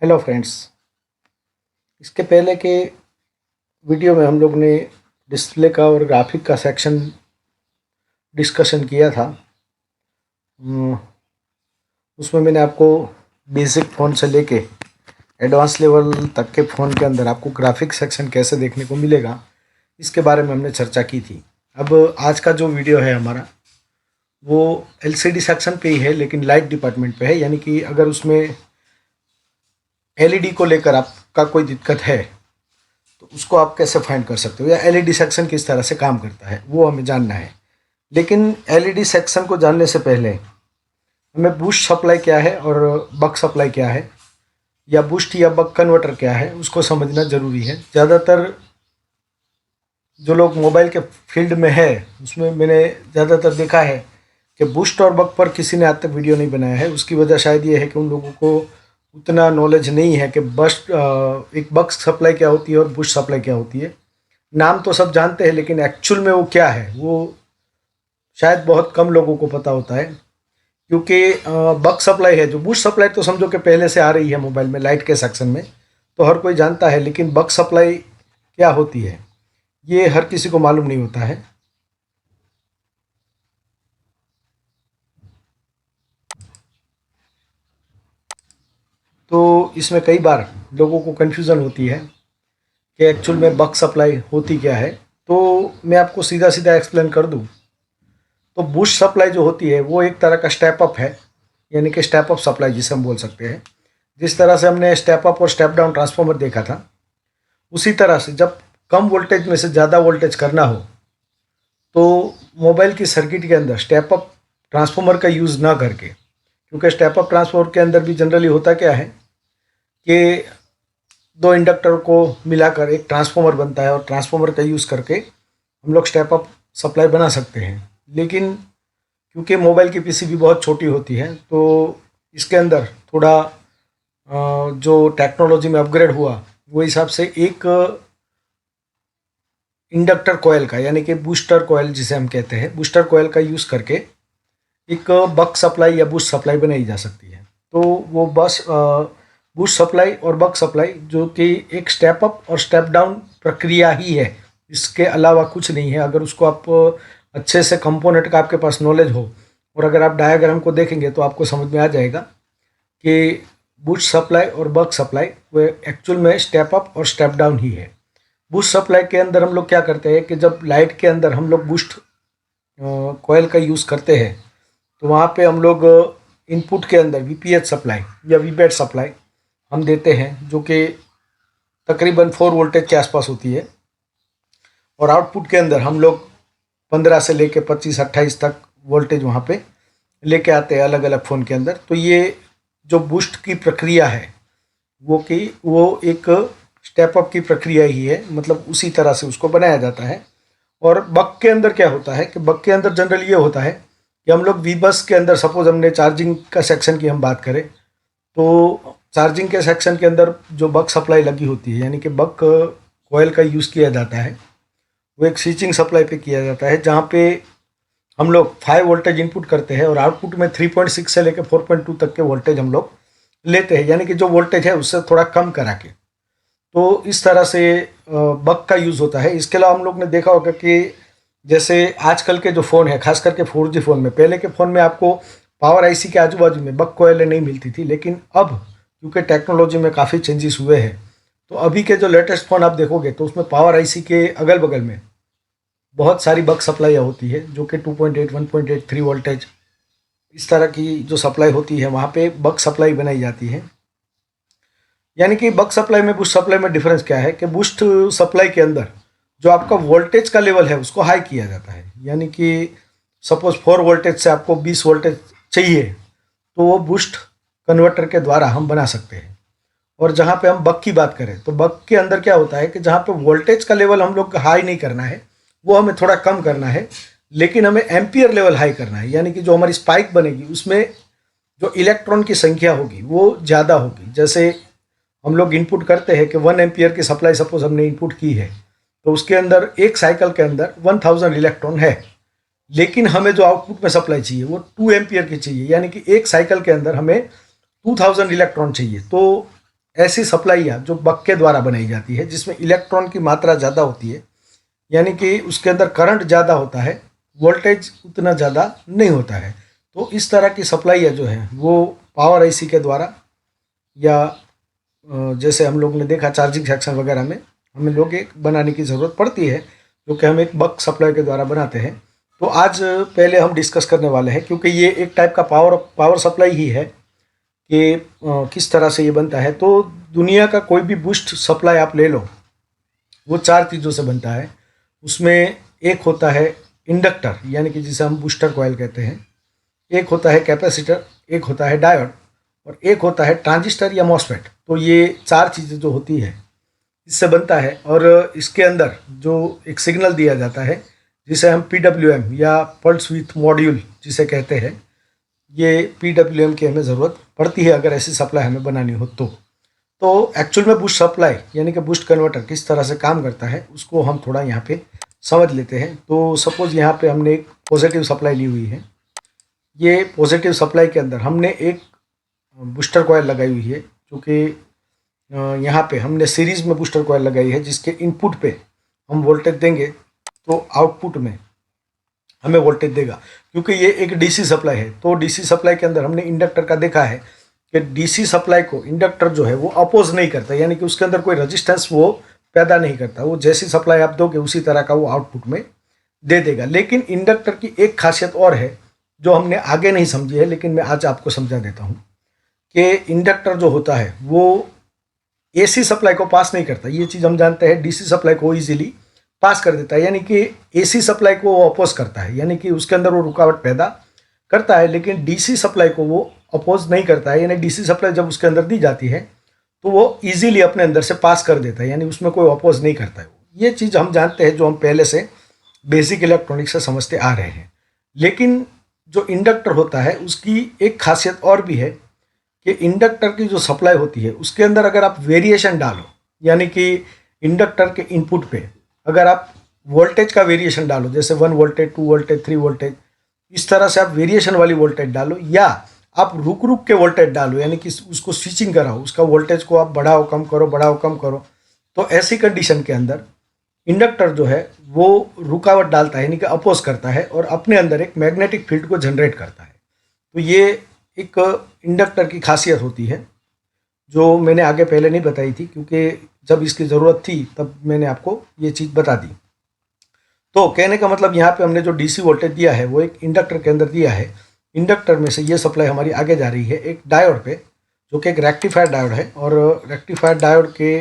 Hello friends. इसके पहले के वीडियो में हम लोग ने डिस्प्ले का और ग्राफिक का सेक्शन डिस्कशन किया था। उसमें मैंने आपको बेसिक फ़ोन से लेके एडवांस लेवल तक के फ़ोन के अंदर आपको ग्राफिक सेक्शन कैसे देखने को मिलेगा, इसके बारे में हमने चर्चा की थी। अब आज का जो वीडियो है हमारा वो एलसीडी सेक्शन पे ही है, लेकिन लाइट डिपार्टमेंट पे है। यानी कि अगर उसमें एलईडी को लेकर आपका कोई दिक्कत है तो उसको आप कैसे फाइंड कर सकते हो, या एलईडी सेक्शन किस तरह से काम करता है वो हमें जानना है। लेकिन एलईडी सेक्शन को जानने से पहले हमें बूस्ट सप्लाई क्या है और बक सप्लाई क्या है, या बूस्ट या बक कन्वर्टर क्या है, उसको समझना ज़रूरी है। ज़्यादातर जो लोग मोबाइल के फील्ड में है उसमें मैंने ज़्यादातर देखा है कि बूस्ट और बक पर किसी ने आज तक वीडियो नहीं बनाया है। उसकी वजह शायद ये है कि उन लोगों को उतना नॉलेज नहीं है कि एक बक सप्लाई क्या होती है और बूस्ट सप्लाई क्या होती है। नाम तो सब जानते हैं, लेकिन एक्चुअल में वो क्या है वो शायद बहुत कम लोगों को पता होता है। क्योंकि बक सप्लाई है, जो बूस्ट सप्लाई तो समझो कि पहले से आ रही है मोबाइल में लाइट के सेक्शन में, तो हर कोई जानता है। लेकिन बक सप्लाई क्या होती है ये हर किसी को मालूम नहीं होता है। तो इसमें कई बार लोगों को कन्फ्यूज़न होती है कि एक्चुअल में बक सप्लाई होती क्या है। तो मैं आपको सीधा सीधा एक्सप्लेन कर दूं तो बूस्ट सप्लाई जो होती है वो एक तरह का स्टेप अप है, यानी कि स्टेप अप सप्लाई जिसे हम बोल सकते हैं। जिस तरह से हमने स्टेप अप और स्टेप डाउन ट्रांसफार्मर देखा था, उसी तरह से जब कम वोल्टेज में से ज़्यादा वोल्टेज करना हो तो मोबाइल की सर्किट के अंदर स्टेप अप ट्रांसफार्मर का यूज़ ना करके, क्योंकि स्टेप अप ट्रांसफार्मर के अंदर भी जनरली होता क्या है कि दो इंडक्टर को मिलाकर एक ट्रांसफार्मर बनता है, और ट्रांसफार्मर का यूज़ करके हम लोग स्टेप अप सप्लाई बना सकते हैं। लेकिन क्योंकि मोबाइल की पीसीबी बहुत छोटी होती है तो इसके अंदर थोड़ा जो टेक्नोलॉजी में अपग्रेड हुआ वो हिसाब से एक इंडक्टर कोयल का, यानी कि बूस्टर कोयल जिसे हम कहते हैं, बूस्टर कोयल का यूज़ करके एक बक सप्लाई या बूस्ट सप्लाई बनाई जा सकती है। तो वो बस बूस्ट सप्लाई और बक सप्लाई जो कि एक स्टेप अप और स्टेप डाउन प्रक्रिया ही है, इसके अलावा कुछ नहीं है। अगर उसको आप अच्छे से कंपोनेंट का आपके पास नॉलेज हो और अगर आप डायग्राम को देखेंगे तो आपको समझ में आ जाएगा कि बूस्ट सप्लाई और बक सप्लाई वो एक्चुअल में स्टेप अप और स्टेप डाउन ही है। बूस्ट सप्लाई के अंदर हम लोग क्या करते हैं कि जब लाइट के अंदर हम लोग बूस्ट कोयल का यूज़ करते हैं तो वहाँ पे हम लोग इनपुट के अंदर वीपीएच सप्लाई या वीबैट सप्लाई हम देते हैं, जो कि तकरीबन 4 वोल्टेज के आसपास होती है। और आउटपुट के अंदर हम लोग 15 से लेके 25-28 तक वोल्टेज वहाँ पे लेके आते हैं अलग अलग फ़ोन के अंदर। तो ये जो बूस्ट की प्रक्रिया है वो एक स्टेप अप की प्रक्रिया ही है, मतलब उसी तरह से उसको बनाया जाता है। और बक के अंदर क्या होता है कि बक के अंदर जनरल ये होता है कि हम लोग वी बस के अंदर, सपोज हमने चार्जिंग का सेक्शन की हम बात करें तो चार्जिंग के सेक्शन के अंदर जो बक सप्लाई लगी होती है, यानी कि बक कोयल का यूज़ किया जाता है, वो एक स्विचिंग सप्लाई पे किया जाता है, जहाँ पे हम लोग 5 वोल्टेज इनपुट करते हैं और आउटपुट में 3.6 से लेकर 4.2 तक के वोल्टेज हम लोग लेते हैं, यानी कि जो वोल्टेज है उससे थोड़ा कम करा के। तो इस तरह से बक का यूज़ होता है। इसके अलावा हम लोग ने देखा होगा कि जैसे आजकल के जो फ़ोन है, खास करके 4G फ़ोन में, पहले के फ़ोन में आपको पावर आईसी के आजू बाजू में बक कोयलें नहीं मिलती थी, लेकिन अब क्योंकि टेक्नोलॉजी में काफ़ी चेंजेस हुए हैं तो अभी के जो लेटेस्ट फ़ोन आप देखोगे तो उसमें पावर आईसी के अगल बगल में बहुत सारी बक सप्लाई होती है, जो कि 2.8, 1.8, 3 वोल्टेज इस तरह की जो सप्लाई होती है वहाँ पे बक सप्लाई बनाई जाती है। यानी कि बक सप्लाई में बूस्ट सप्लाई में डिफरेंस क्या है कि बूस्ट सप्लाई के अंदर जो आपका वोल्टेज का लेवल है उसको हाई किया जाता है। यानी कि सपोज 4 वोल्टेज से आपको 20 वोल्टेज चाहिए तो वो बूस्ट कन्वर्टर के द्वारा हम बना सकते हैं। और जहाँ पे हम बक की बात करें तो बक के अंदर क्या होता है कि जहाँ पे वोल्टेज का लेवल हम लोग हाई नहीं करना है, वो हमें थोड़ा कम करना है, लेकिन हमें एम्पियर लेवल हाई करना है। यानी कि जो हमारी स्पाइक बनेगी उसमें जो इलेक्ट्रॉन की संख्या होगी वो ज़्यादा होगी। जैसे हम लोग इनपुट करते हैं कि 1 एम्पियर की सप्लाई सपोज हमने इनपुट की है तो उसके अंदर एक साइकिल के अंदर 1000 इलेक्ट्रॉन है, लेकिन हमें जो आउटपुट में सप्लाई चाहिए वो 2 एम्पियर की चाहिए, यानी कि एक साइकिल के अंदर हमें 2000 इलेक्ट्रॉन चाहिए। तो ऐसी सप्लाइयाँ जो बक के द्वारा बनाई जाती है, जिसमें इलेक्ट्रॉन की मात्रा ज़्यादा होती है, यानी कि उसके अंदर करंट ज़्यादा होता है, वोल्टेज उतना ज़्यादा नहीं होता है। तो इस तरह की सप्लाइयाँ जो है वो पावर आईसी के द्वारा, या जैसे हम लोग ने देखा चार्जिंग सेक्शन वगैरह में हमें लोग एक बनाने की ज़रूरत पड़ती है, जो कि हम एक बक सप्लाई के द्वारा बनाते हैं। तो आज पहले हम डिस्कस करने वाले हैं, क्योंकि ये एक टाइप का पावर सप्लाई ही है कि किस तरह से ये बनता है। तो दुनिया का कोई भी बूस्ट सप्लाई आप ले लो, वो 4 चीज़ों से बनता है। उसमें एक होता है इंडक्टर, यानी कि जिसे हम बूस्टर कॉइल कहते हैं, एक होता है कैपेसिटर, एक होता है डायोड, और एक होता है ट्रांजिस्टर या मॉसफेट। तो ये 4 चीज़ें जो होती है इससे बनता है। और इसके अंदर जो एक सिग्नल दिया जाता है, जिसे हम PWM या पल्स विथ मॉड्यूल जिसे कहते हैं, ये PWM की हमें ज़रूरत पड़ती है अगर ऐसी सप्लाई हमें बनानी हो तो एक्चुअल में बूस्ट सप्लाई यानी कि बूस्ट कन्वर्टर किस तरह से काम करता है उसको हम थोड़ा यहाँ पे समझ लेते हैं। तो सपोज़ यहाँ पे हमने एक पॉजिटिव सप्लाई ली हुई है। ये पॉजिटिव सप्लाई के अंदर हमने एक बूस्टर कॉइल लगाई हुई है, जो कि यहाँ पे हमने सीरीज़ में बूस्टर कॉइल लगाई है, जिसके इनपुट पे हम वोल्टेज देंगे तो आउटपुट में हमें वोल्टेज देगा। क्योंकि ये एक डीसी सप्लाई है, तो डीसी सप्लाई के अंदर हमने इंडक्टर का देखा है कि डीसी सप्लाई को इंडक्टर जो है वो अपोज नहीं करता, यानी कि उसके अंदर कोई रजिस्टेंस वो पैदा नहीं करता। वो जैसी सप्लाई आप दोगे उसी तरह का वो आउटपुट में दे देगा। लेकिन इंडक्टर की एक खासियत और है जो हमने आगे नहीं समझी है, लेकिन मैं आज आपको समझा देता हूँ कि इंडक्टर जो होता है वो एसी सप्लाई को पास नहीं करता। ये चीज़ हम जानते हैं, डीसी सप्लाई को ईजिली पास कर देता है, यानी कि एसी सप्लाई को वो अपोज करता है, यानी कि उसके अंदर वो रुकावट पैदा करता है। लेकिन डीसी सप्लाई को वो अपोज नहीं करता है, यानी डीसी सप्लाई जब उसके अंदर दी जाती है तो वो इजीली अपने अंदर से पास कर देता है, यानी उसमें कोई अपोज नहीं करता है। ये चीज़ हम जानते हैं, जो हम पहले से बेसिक इलेक्ट्रॉनिक्स से समझते आ रहे हैं। लेकिन जो इंडक्टर होता है उसकी एक खासियत और भी है कि इंडक्टर की जो सप्लाई होती है उसके अंदर अगर आप वेरिएशन डालो, यानी कि इंडक्टर के इनपुट पे अगर आप वोल्टेज का वेरिएशन डालो, जैसे 1 वोल्टेज, 2 वोल्टेज, 3 वोल्टेज, इस तरह से आप वेरिएशन वाली वोल्टेज डालो, या आप रुक रुक के वोल्टेज डालो, यानी कि उसको स्विचिंग कराओ, उसका वोल्टेज को आप बढ़ाओ कम करो, बढ़ाओ कम करो, तो ऐसी कंडीशन के अंदर इंडक्टर जो है वो रुकावट डालता है, यानी कि अपोज करता है, और अपने अंदर एक मैग्नेटिक फील्ड को जनरेट करता है। तो ये एक इंडक्टर की खासियत होती है, जो मैंने आगे पहले नहीं बताई थी, क्योंकि जब इसकी ज़रूरत थी तब मैंने आपको ये चीज़ बता दी। तो कहने का मतलब यहाँ पे हमने जो डीसी वोल्टेज दिया है वो एक इंडक्टर के अंदर दिया है। इंडक्टर में से ये सप्लाई हमारी आगे जा रही है एक डायोड पे, जो कि एक रेक्टिफायर डायोड है, और रेक्टिफायर डायोड के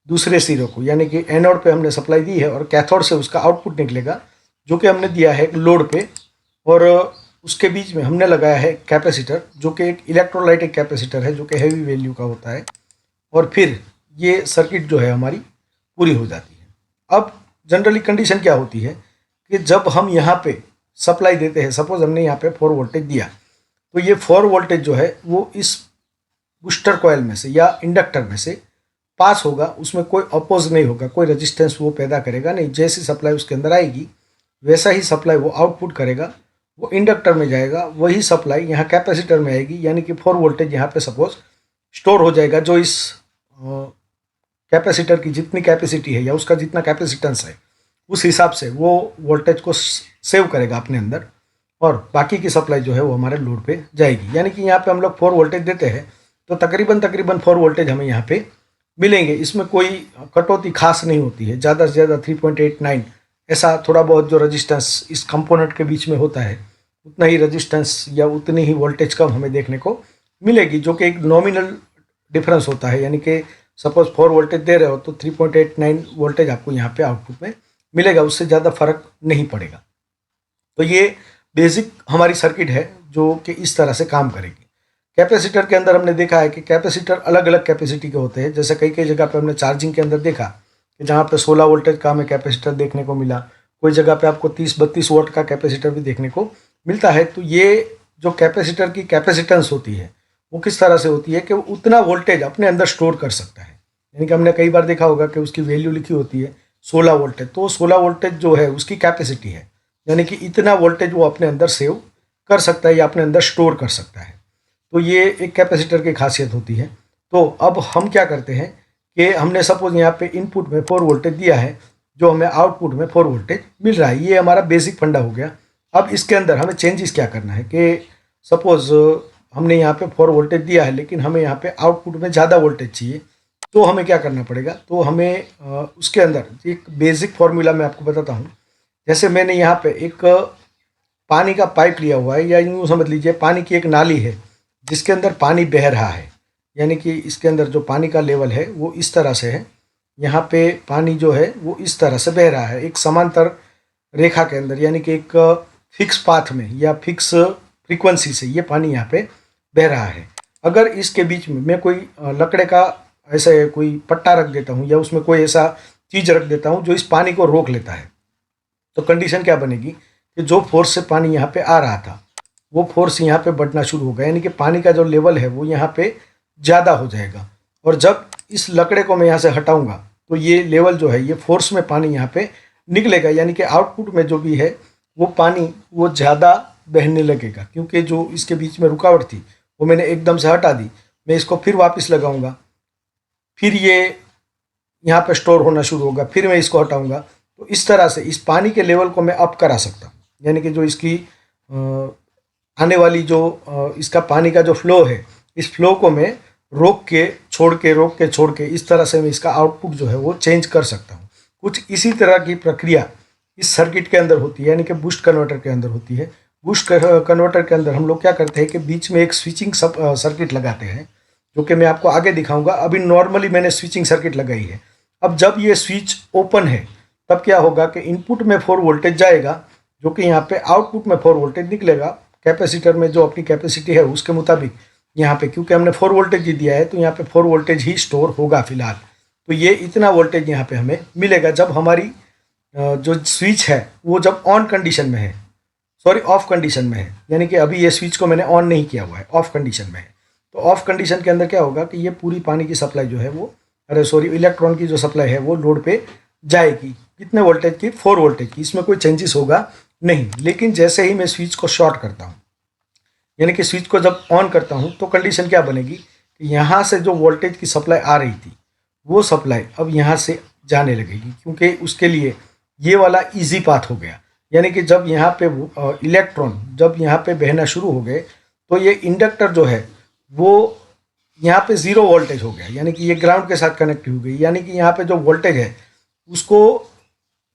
दूसरे सिरे को, यानी कि एनोड पे हमने सप्लाई दी है, और कैथोड से उसका आउटपुट निकलेगा, जो कि हमने दिया है एक लोड पे, और उसके बीच में हमने लगाया है कैपेसिटर, जो कि एक इलेक्ट्रोलाइटिक कैपेसिटर है, जो कि हैवी वैल्यू का होता है। और फिर ये सर्किट जो है हमारी पूरी हो जाती है। अब जनरली कंडीशन क्या होती है कि जब हम यहाँ पे सप्लाई देते हैं, सपोज हमने यहाँ पे 4 वोल्टेज दिया, तो ये 4 वोल्टेज जो है वो इस बूस्टर कॉइल में से या इंडक्टर में से पास होगा, उसमें कोई अपोज नहीं होगा, कोई रेजिस्टेंस वो पैदा करेगा नहीं। जैसी सप्लाई उसके अंदर आएगी वैसा ही सप्लाई वो आउटपुट करेगा, वो इंडक्टर में जाएगा, वही सप्लाई यहाँ कैपेसिटर में आएगी, यानी कि 4 वोल्टेज यहाँ पे सपोज स्टोर हो जाएगा, जो इस कैपेसिटर की जितनी कैपेसिटी है या उसका जितना कैपेसिटेंस है उस हिसाब से वो वोल्टेज को सेव करेगा अपने अंदर, और बाकी की सप्लाई जो है वो हमारे लोड पे जाएगी। यानी कि यहाँ पे हम लोग 4 वोल्टेज देते हैं तो तकरीबन 4 वोल्टेज हमें यहाँ पे मिलेंगे। इसमें कोई कटौती खास नहीं होती है, ज़्यादा से ज़्यादा 3.89, ऐसा थोड़ा बहुत जो रजिस्टेंस इस कंपोनेंट के बीच में होता है उतना ही रजिस्टेंस या उतनी ही वोल्टेज कम हमें देखने को मिलेगी, जो कि एक नॉमिनल डिफरेंस होता है। यानी कि सपोज 4 वोल्टेज दे रहे हो तो 3.89 वोल्टेज आपको यहाँ पे आउटपुट में मिलेगा, उससे ज़्यादा फर्क नहीं पड़ेगा। तो ये बेसिक हमारी सर्किट है जो कि इस तरह से काम करेगी। कैपेसिटर के अंदर हमने देखा है कि कैपेसिटर अलग अलग कैपेसिटी के होते हैं। जैसे कई कई जगह पे हमने चार्जिंग के अंदर देखा कि जहाँ पे 16 वोल्टेज का हमें कैपेसिटर देखने को मिला, कोई जगह पे आपको 30-32 वोल्ट का कैपेसिटर भी देखने को मिलता है। तो ये जो कैपेसिटर की कैपेसिटेंस होती है वो किस तरह से होती है कि वो उतना वोल्टेज अपने अंदर स्टोर कर सकता है। यानी कि हमने कई बार देखा होगा कि उसकी वैल्यू लिखी होती है 16 वोल्टेज, तो 16 वोल्टेज जो है उसकी कैपेसिटी है, यानी कि इतना वोल्टेज वो अपने अंदर सेव कर सकता है या अपने अंदर स्टोर कर सकता है। तो ये एक कैपेसिटर की खासियत होती है। तो अब हम क्या करते हैं कि हमने सपोज यहाँ पे इनपुट में 4 वोल्टेज दिया है, जो हमें आउटपुट में 4 वोल्टेज मिल रहा है। ये हमारा बेसिक फंडा हो गया। अब इसके अंदर हमें चेंजेस क्या करना है कि सपोज हमने यहाँ पे 4 वोल्टेज दिया है, लेकिन हमें यहाँ पे आउटपुट में ज़्यादा वोल्टेज चाहिए, तो हमें क्या करना पड़ेगा। तो हमें उसके अंदर एक बेसिक फार्मूला मैं आपको बताता हूँ। जैसे मैंने यहाँ पे एक पानी का पाइप लिया हुआ है, या यूँ समझ लीजिए पानी की एक नाली है जिसके अंदर पानी बह रहा है, यानी कि इसके अंदर जो पानी का लेवल है वो इस तरह से है। यहाँ पे पानी जो है वो इस तरह से बह रहा है एक समांतर रेखा के अंदर, यानी कि एक फिक्स पाथ में या फिक्स फ्रीक्वेंसी से ये पानी यहाँ पे बह रहा है। अगर इसके बीच में मैं कोई लकड़े का ऐसे कोई पट्टा रख देता हूँ, या उसमें कोई ऐसा चीज़ रख देता हूँ जो इस पानी को रोक लेता है, तो कंडीशन क्या बनेगी कि जो फोर्स से पानी यहाँ पे आ रहा था वो फोर्स यहाँ पे बढ़ना शुरू होगा, यानी कि पानी का जो लेवल है वो यहाँ पे ज़्यादा हो जाएगा। और जब इस लकड़े को मैं यहाँ से हटाऊंगा तो ये लेवल जो है, ये फोर्स में पानी यहाँ पे निकलेगा, यानी कि आउटपुट में जो भी है वो पानी वो ज़्यादा बहने लगेगा, क्योंकि जो इसके बीच में रुकावट थी वो मैंने एकदम से हटा दी। मैं इसको फिर वापस लगाऊंगा, फिर ये यहाँ पे स्टोर होना शुरू होगा, फिर मैं इसको हटाऊंगा। तो इस तरह से इस पानी के लेवल को मैं अप करा सकता हूँ, यानी कि जो इसकी आने वाली जो इसका पानी का जो फ्लो है, इस फ्लो को मैं रोक के छोड़ के इस तरह से मैं इसका आउटपुट जो है वो चेंज कर सकता हूँ। कुछ इसी तरह की प्रक्रिया इस सर्किट के अंदर होती है, यानी कि बूस्ट कन्वर्टर के अंदर होती है। बूस्ट कन्वर्टर के अंदर हम लोग क्या करते हैं कि बीच में एक स्विचिंग सर्किट लगाते हैं, जो कि मैं आपको आगे दिखाऊंगा। अभी नॉर्मली मैंने स्विचिंग सर्किट लगाई है। अब जब ये स्विच ओपन है तब क्या होगा कि इनपुट में 4 वोल्टेज जाएगा, जो कि यहाँ पे आउटपुट में 4 वोल्टेज निकलेगा। कैपेसिटर में जो अपनी कैपेसिटी है उसके मुताबिक यहाँ पे, क्योंकि हमने 4 वोल्टेज ही दिया है तो यहाँ पे 4 वोल्टेज ही स्टोर होगा फिलहाल। तो ये इतना वोल्टेज यहाँ पे हमें मिलेगा जब हमारी जो स्विच है वो जब ऑन कंडीशन में है, सॉरी ऑफ कंडीशन में है, यानी कि अभी ये स्विच को मैंने ऑन नहीं किया हुआ है, ऑफ कंडीशन में है। तो ऑफ कंडीशन के अंदर क्या होगा कि ये पूरी पानी की सप्लाई जो है वो, इलेक्ट्रॉन की जो सप्लाई है वो लोड पे जाएगी। कितने वोल्टेज की? 4 वोल्टेज की। इसमें कोई चेंजेस होगा नहीं। लेकिन जैसे ही मैं स्विच को शॉर्ट करता हूँ, यानी कि स्विच को जब ऑन करता हूँ, तो कंडीशन क्या बनेगी कि यहाँ से जो वोल्टेज की सप्लाई आ रही थी वो सप्लाई अब यहाँ से जाने लगेगी, क्योंकि उसके लिए ये वाला इजी पाथ हो गया। यानी कि जब यहाँ पे इलेक्ट्रॉन जब यहाँ पे बहना शुरू हो गए तो ये इंडक्टर जो है वो यहाँ पे 0 वोल्टेज हो गया, यानी कि ये ग्राउंड के साथ कनेक्ट हो गई। यानी कि यहाँ पे जो वोल्टेज है उसको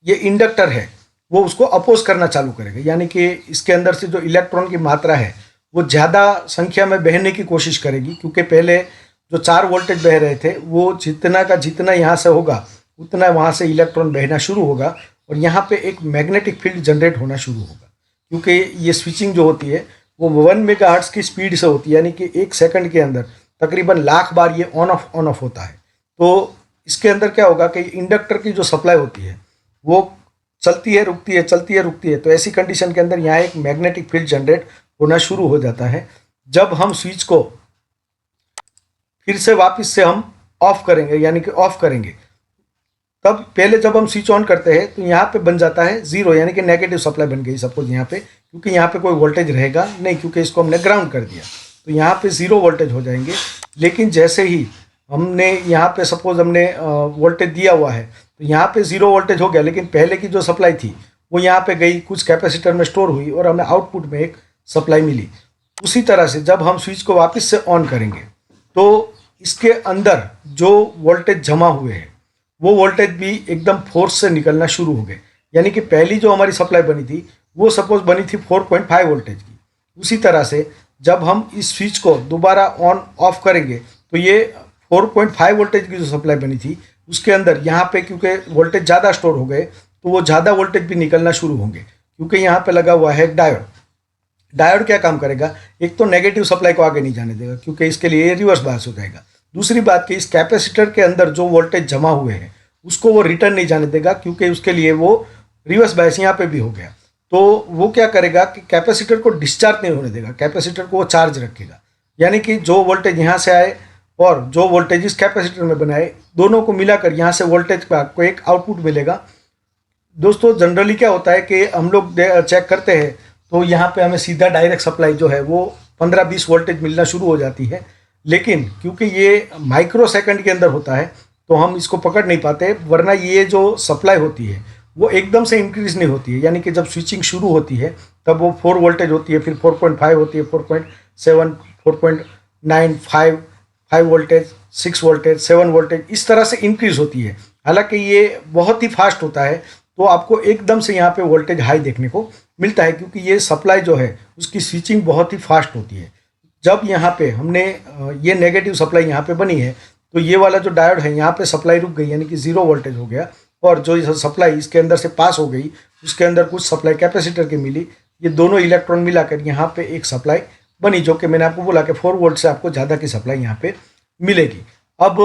ये इंडक्टर है वो उसको अपोज करना चालू करेगा, यानी कि इसके अंदर से जो इलेक्ट्रॉन की मात्रा है वो ज़्यादा संख्या में बहने की कोशिश करेगी, क्योंकि पहले जो 4 वोल्टेज बह रहे थे वो जितना का जितना यहाँ से होगा उतना वहाँ से इलेक्ट्रॉन बहना शुरू होगा, और यहाँ पे एक मैग्नेटिक फील्ड जनरेट होना शुरू होगा। क्योंकि ये स्विचिंग जो होती है वो 1 मेगाहर्ट्ज़ की स्पीड से होती है, यानी कि 1 सेकंड के अंदर तकरीबन लाख बार ये ऑन ऑफ होता है। तो इसके अंदर क्या होगा कि इंडक्टर की जो सप्लाई होती है वो चलती है रुकती है, चलती है रुकती है। तो ऐसी कंडीशन के अंदर यहाँ एक मैग्नेटिक फील्ड जनरेट होना शुरू हो जाता है। जब हम स्विच को फिर से वापस से हम ऑफ करेंगे, यानी कि ऑफ करेंगे, तब पहले जब हम स्विच ऑन करते हैं तो यहाँ पे बन जाता है 0, यानी कि नेगेटिव सप्लाई बन गई सपोज यहाँ पे, क्योंकि यहाँ पे कोई वोल्टेज रहेगा नहीं, क्योंकि इसको हमने ग्राउंड कर दिया। तो यहाँ पे 0 वोल्टेज हो जाएंगे। लेकिन जैसे ही हमने यहाँ पे सपोज हमने वोल्टेज दिया हुआ है तो यहाँ पे 0 वोल्टेज हो गया, लेकिन पहले की जो सप्लाई थी वो यहाँ पे गई, कुछ कैपेसिटर में स्टोर हुई और हमें आउटपुट में एक सप्लाई मिली। उसी तरह से जब हम स्विच को वापस से ऑन करेंगे तो इसके अंदर जो वोल्टेज जमा हुए हैं वो वोल्टेज भी एकदम फोर्स से निकलना शुरू हो गए। यानी कि पहली जो हमारी सप्लाई बनी थी वो सपोज बनी थी 4.5 वोल्टेज की। उसी तरह से जब हम इस स्विच को दोबारा ऑन ऑफ करेंगे तो ये 4.5 वोल्टेज की जो सप्लाई बनी थी उसके अंदर यहाँ पे क्योंकि वोल्टेज ज़्यादा स्टोर हो गए तो वो ज़्यादा वोल्टेज भी निकलना शुरू होंगे, क्योंकि यहाँ पे लगा हुआ है डायोड। डायोड क्या काम करेगा? एक तो नेगेटिव सप्लाई को आगे नहीं जाने देगा, क्योंकि इसके लिए रिवर्स बायस हो जाएगा। दूसरी बात कि इस कैपेसिटर के अंदर जो वोल्टेज जमा हुए हैं उसको वो रिटर्न नहीं जाने देगा, क्योंकि उसके लिए वो रिवर्स बायस यहाँ पे भी हो गया। तो वो क्या करेगा कि कैपेसिटर को डिस्चार्ज नहीं होने देगा, कैपेसिटर को वो चार्ज रखेगा। यानी कि जो वोल्टेज यहाँ से आए और जो वोल्टेज इस कैपेसिटर में बनाए, दोनों को मिलाकर यहाँ से वोल्टेज का आपको एक आउटपुट मिलेगा। दोस्तों जनरली क्या होता है कि हम लोग चेक करते हैं तो यहाँ पे हमें सीधा डायरेक्ट सप्लाई जो है वो 15-20 वोल्टेज मिलना शुरू हो जाती है। लेकिन क्योंकि ये माइक्रो सेकंड के अंदर होता है तो हम इसको पकड़ नहीं पाते, वरना ये जो सप्लाई होती है वो एकदम से इंक्रीज नहीं होती है। यानी कि जब स्विचिंग शुरू होती है तब वो 4 वोल्टेज होती है, फिर 4.5 होती है, 4.7, 4.9, 5 वोल्टेज, 6 वोल्टेज, 7 वोल्टेज, इस तरह से इंक्रीज होती है। हालांकि ये बहुत ही फास्ट होता है, तो आपको एकदम से यहाँ पे वोल्टेज हाई देखने को मिलता है, क्योंकि ये सप्लाई जो है उसकी स्विचिंग बहुत ही फास्ट होती है। जब यहाँ पे हमने ये नेगेटिव सप्लाई यहाँ पे बनी है तो ये वाला जो डायोड है यहाँ पे सप्लाई रुक गई, यानी कि 0 वोल्टेज हो गया, और जो सप्लाई इसके अंदर से पास हो गई उसके अंदर कुछ सप्लाई कैपेसिटर की मिली, ये दोनों इलेक्ट्रॉन मिलाकर यहाँ पे एक सप्लाई बनी, जो कि मैंने आपको बोला कि 4 वोल्ट से आपको ज़्यादा की सप्लाई यहाँ पे मिलेगी। अब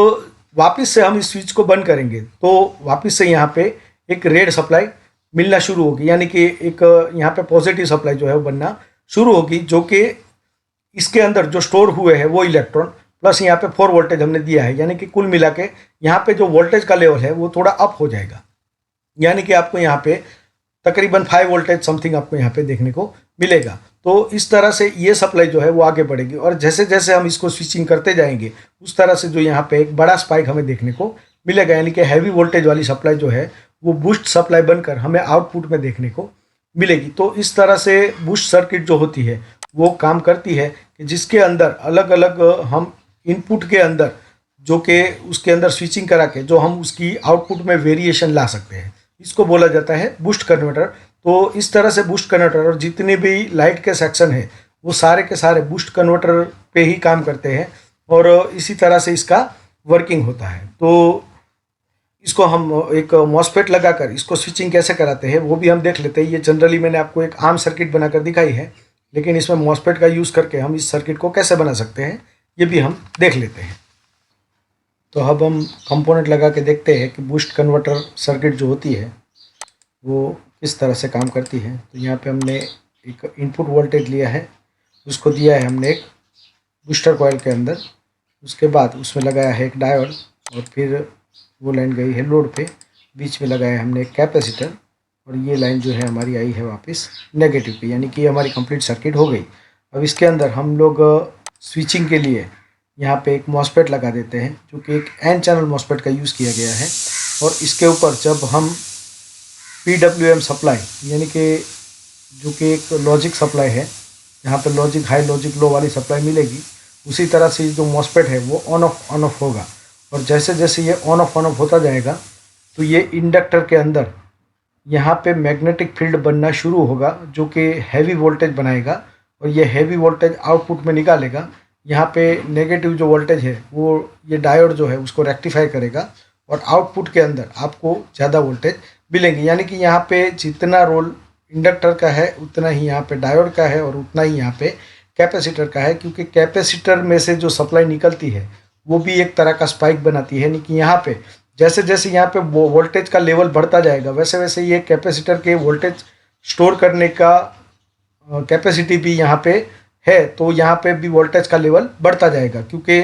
वापस से हम इस स्विच को बंद करेंगे तो वापस से यहाँ पे एक रेड सप्लाई मिलना शुरू होगी, यानी कि एक यहाँ पे पॉजिटिव सप्लाई जो है वो बनना शुरू होगी, जो कि इसके अंदर जो स्टोर हुए हैं वो इलेक्ट्रॉन प्लस यहाँ पे 4 वोल्टेज हमने दिया है, यानी कि कुल मिला के यहाँ पे जो वोल्टेज का लेवल है वो थोड़ा अप हो जाएगा। यानी कि आपको यहाँ पे तकरीबन 5 वोल्टेज समथिंग आपको यहाँ पे देखने को मिलेगा। तो इस तरह से ये सप्लाई जो है वो आगे बढ़ेगी, और जैसे जैसे हम इसको स्विचिंग करते जाएंगे उस तरह से जो यहाँ पे एक बड़ा स्पाइक हमें देखने को मिलेगा, यानी कि हैवी वोल्टेज वाली सप्लाई जो है वो बूस्ट सप्लाई बनकर हमें आउटपुट में देखने को मिलेगी। तो इस तरह से बूस्ट सर्किट जो होती है वो काम करती है कि जिसके अंदर अलग अलग हम इनपुट के अंदर जो कि उसके अंदर स्विचिंग करा के जो हम उसकी आउटपुट में वेरिएशन ला सकते हैं, इसको बोला जाता है बूस्ट कन्वर्टर। तो इस तरह से बूस्ट कन्वर्टर और जितने भी लाइट के सेक्शन है वो सारे के सारे बूस्ट कन्वर्टर पे ही काम करते हैं, और इसी तरह से इसका वर्किंग होता है। तो इसको हम एक मॉसफेट लगाकर इसको स्विचिंग कैसे कराते हैं वो भी हम देख लेते हैं। ये जनरली मैंने आपको एक आम सर्किट बनाकर दिखाई है, लेकिन इसमें मॉसफेट का यूज़ करके हम इस सर्किट को कैसे बना सकते हैं ये भी हम देख लेते हैं। तो अब हम कंपोनेंट लगा के देखते हैं कि बूस्ट कन्वर्टर सर्किट जो होती है वो किस तरह से काम करती है। तो यहाँ पे हमने एक इनपुट वोल्टेज लिया है, उसको दिया है हमने एक बूस्टर कॉइल के अंदर, उसके बाद उसमें लगाया है एक डायोड, और फिर वो लाइन गई है लोड पे, बीच में लगाया हमने एक कैपेसिटर, और ये लाइन जो है हमारी आई है वापस नेगेटिव पे, यानी कि हमारी कंप्लीट सर्किट हो गई। अब इसके अंदर हम लोग स्विचिंग के लिए यहाँ पे एक मॉसफेट लगा देते हैं, जो कि एक एन चैनल मॉसफेट का यूज़ किया गया है, और इसके ऊपर जब हम PWM सप्लाई, यानी कि जो कि एक लॉजिक सप्लाई है, यहाँ पे लॉजिक हाई लॉजिक लो वाली सप्लाई मिलेगी, उसी तरह से जो मॉसफेट है वो ऑन ऑफ होगा, और जैसे जैसे ये ऑन ऑफ होता जाएगा तो ये इंडक्टर के अंदर यहाँ पे मैग्नेटिक फील्ड बनना शुरू होगा, जो कि हैवी वोल्टेज बनाएगा, और ये हैवी वोल्टेज आउटपुट में निकालेगा। यहाँ पे नेगेटिव जो वोल्टेज है वो ये डायोड जो है उसको रेक्टिफाई करेगा, और आउटपुट के अंदर आपको ज़्यादा वोल्टेज मिलेंगे। यानी कि यहाँ पे जितना रोल इंडक्टर का है उतना ही यहाँ पे डायोड का है, और उतना ही यहाँ पे कैपेसिटर का है, क्योंकि कैपेसिटर में से जो सप्लाई निकलती है वो भी एक तरह का स्पाइक बनाती है। यानी कि यहाँ पे जैसे जैसे यहाँ पे वोल्टेज का लेवल बढ़ता जाएगा वैसे वैसे ये कैपेसिटर के वोल्टेज स्टोर करने का कैपेसिटी भी यहाँ पे है, तो यहाँ पे भी वोल्टेज का लेवल बढ़ता जाएगा, क्योंकि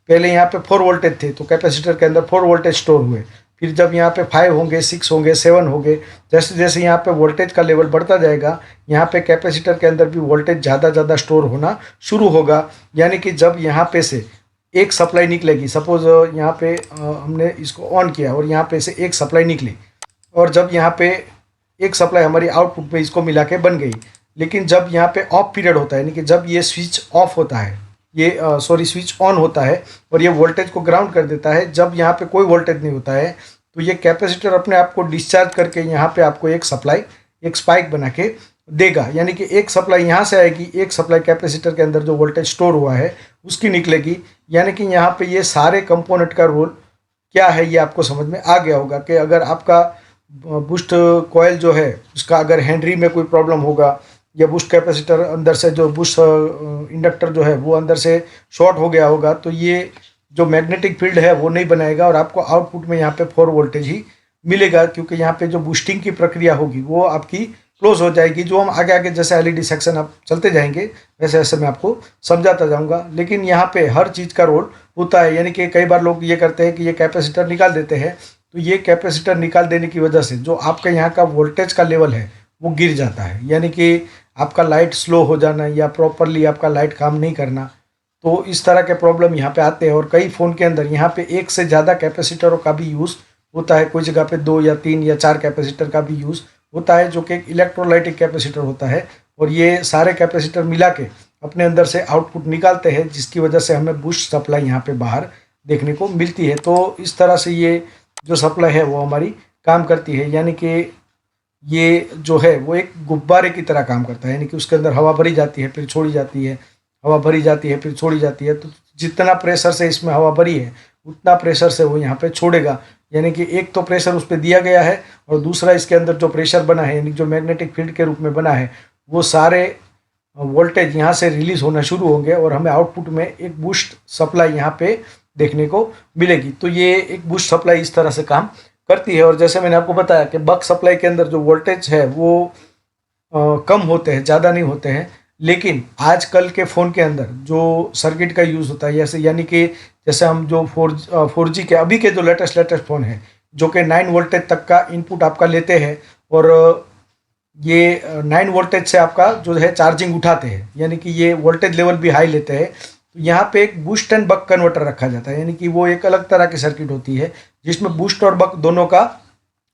पहले यहाँ पे 4 वोल्टेज थे तो कैपेसिटर के अंदर 4 वोल्टेज स्टोर हुए, फिर जब यहाँ पे 5 होंगे, 6 होंगे, 7 होंगे, जैसे जैसे यहाँ पे वोल्टेज का लेवल बढ़ता जाएगा यहाँ पे कैपेसिटर के अंदर भी वोल्टेज ज़्यादा स्टोर होना शुरू होगा। यानी कि जब यहाँ पे से एक सप्लाई निकलेगी, सपोज यहाँ पे हमने इसको ऑन किया और यहाँ पे से एक सप्लाई निकली, और जब यहाँ पे एक सप्लाई हमारी आउटपुट पे इसको मिला के बन गई, लेकिन जब यहाँ पे ऑफ पीरियड होता है, यानी कि जब ये स्विच ऑफ होता है, ये स्विच ऑन होता है और ये वोल्टेज को ग्राउंड कर देता है, जब यहाँ पे कोई वोल्टेज नहीं होता है तो ये कैपेसिटर अपने आप को डिस्चार्ज करके यहाँ पे आपको एक सप्लाई, एक स्पाइक बना के देगा। यानी कि एक सप्लाई यहाँ से आएगी, एक सप्लाई कैपेसिटर के अंदर जो वोल्टेज स्टोर हुआ है उसकी निकलेगी। यानी कि यहाँ पे ये सारे कंपोनेंट का रोल क्या है ये आपको समझ में आ गया होगा, कि अगर आपका बूस्ट कॉइल जो है उसका अगर हेनरी में कोई प्रॉब्लम होगा, या बूस्ट कैपेसिटर अंदर से जो बूस्ट इंडक्टर जो है वो अंदर से शॉर्ट हो गया होगा, तो ये जो मैग्नेटिक फील्ड है वो नहीं बनाएगा, और आपको आउटपुट में यहाँ पे 4 वोल्टेज ही मिलेगा, क्योंकि यहाँ पे जो बूस्टिंग की प्रक्रिया होगी वो आपकी क्लोज हो जाएगी। जो हम आगे आगे जैसे LED सेक्शन आप चलते जाएंगे वैसे वैसे मैं आपको समझाता जाऊँगा, लेकिन यहाँ पे हर चीज़ का रोल होता है। यानी कि कई बार लोग ये करते हैं कि ये कैपेसिटर निकाल देते हैं, तो ये कैपेसिटर निकाल देने की वजह से जो आपका यहाँ का वोल्टेज का लेवल है वो गिर जाता है, यानी कि आपका लाइट स्लो हो जाना या प्रॉपरली आपका लाइट काम नहीं करना, तो इस तरह के प्रॉब्लम यहाँ पे आते हैं। और कई फ़ोन के अंदर यहाँ पे एक से ज़्यादा कैपेसिटरों का भी यूज़ होता है, कोई जगह पे 2 या 3 या 4 कैपेसिटर का भी यूज़ होता है, जो कि एक इलेक्ट्रोलाइटिक कैपेसिटर होता है। और ये सारे कैपेसिटर मिला के अपने अंदर से आउटपुट निकालते हैं, जिसकी वजह से हमें बूस्ट सप्लाई यहाँ पे बाहर देखने को मिलती है। तो इस तरह से ये जो सप्लाई है वो हमारी काम करती है, यानी कि ये जो है वो एक गुब्बारे की तरह काम करता है, यानी कि उसके अंदर हवा भरी जाती है फिर छोड़ी जाती है, हवा भरी जाती है फिर छोड़ी जाती है। तो जितना प्रेशर से इसमें हवा भरी है उतना प्रेशर से वो यहाँ पे छोड़ेगा, यानी कि एक तो प्रेशर उस पर दिया गया है और दूसरा इसके अंदर जो प्रेशर बना है, यानी जो मैग्नेटिक फील्ड के रूप में बना है, वो सारे वोल्टेज यहाँ से रिलीज होना शुरू होंगे और हमें आउटपुट में एक बूस्ट सप्लाई यहाँ पे देखने को मिलेगी। तो ये एक बूस्ट सप्लाई इस तरह से काम करती है। और जैसे मैंने आपको बताया कि बक सप्लाई के अंदर जो वोल्टेज है वो कम होते हैं, ज़्यादा नहीं होते हैं। लेकिन आजकल के फ़ोन के अंदर जो सर्किट का यूज़ होता है, जैसे यानी कि जैसे हम जो 4G के अभी के जो लेटेस्ट फ़ोन है जो कि 9 वोल्टेज तक का इनपुट आपका लेते हैं और ये 9 वोल्टेज से आपका जो है चार्जिंग उठाते हैं, यानी कि ये वोल्टेज लेवल भी हाई लेते हैं। तो यहाँ पे एक बूस्ट एंड बक कन्वर्टर रखा जाता है, यानी कि वो एक अलग तरह की सर्किट होती है जिसमें बूस्ट और बक दोनों का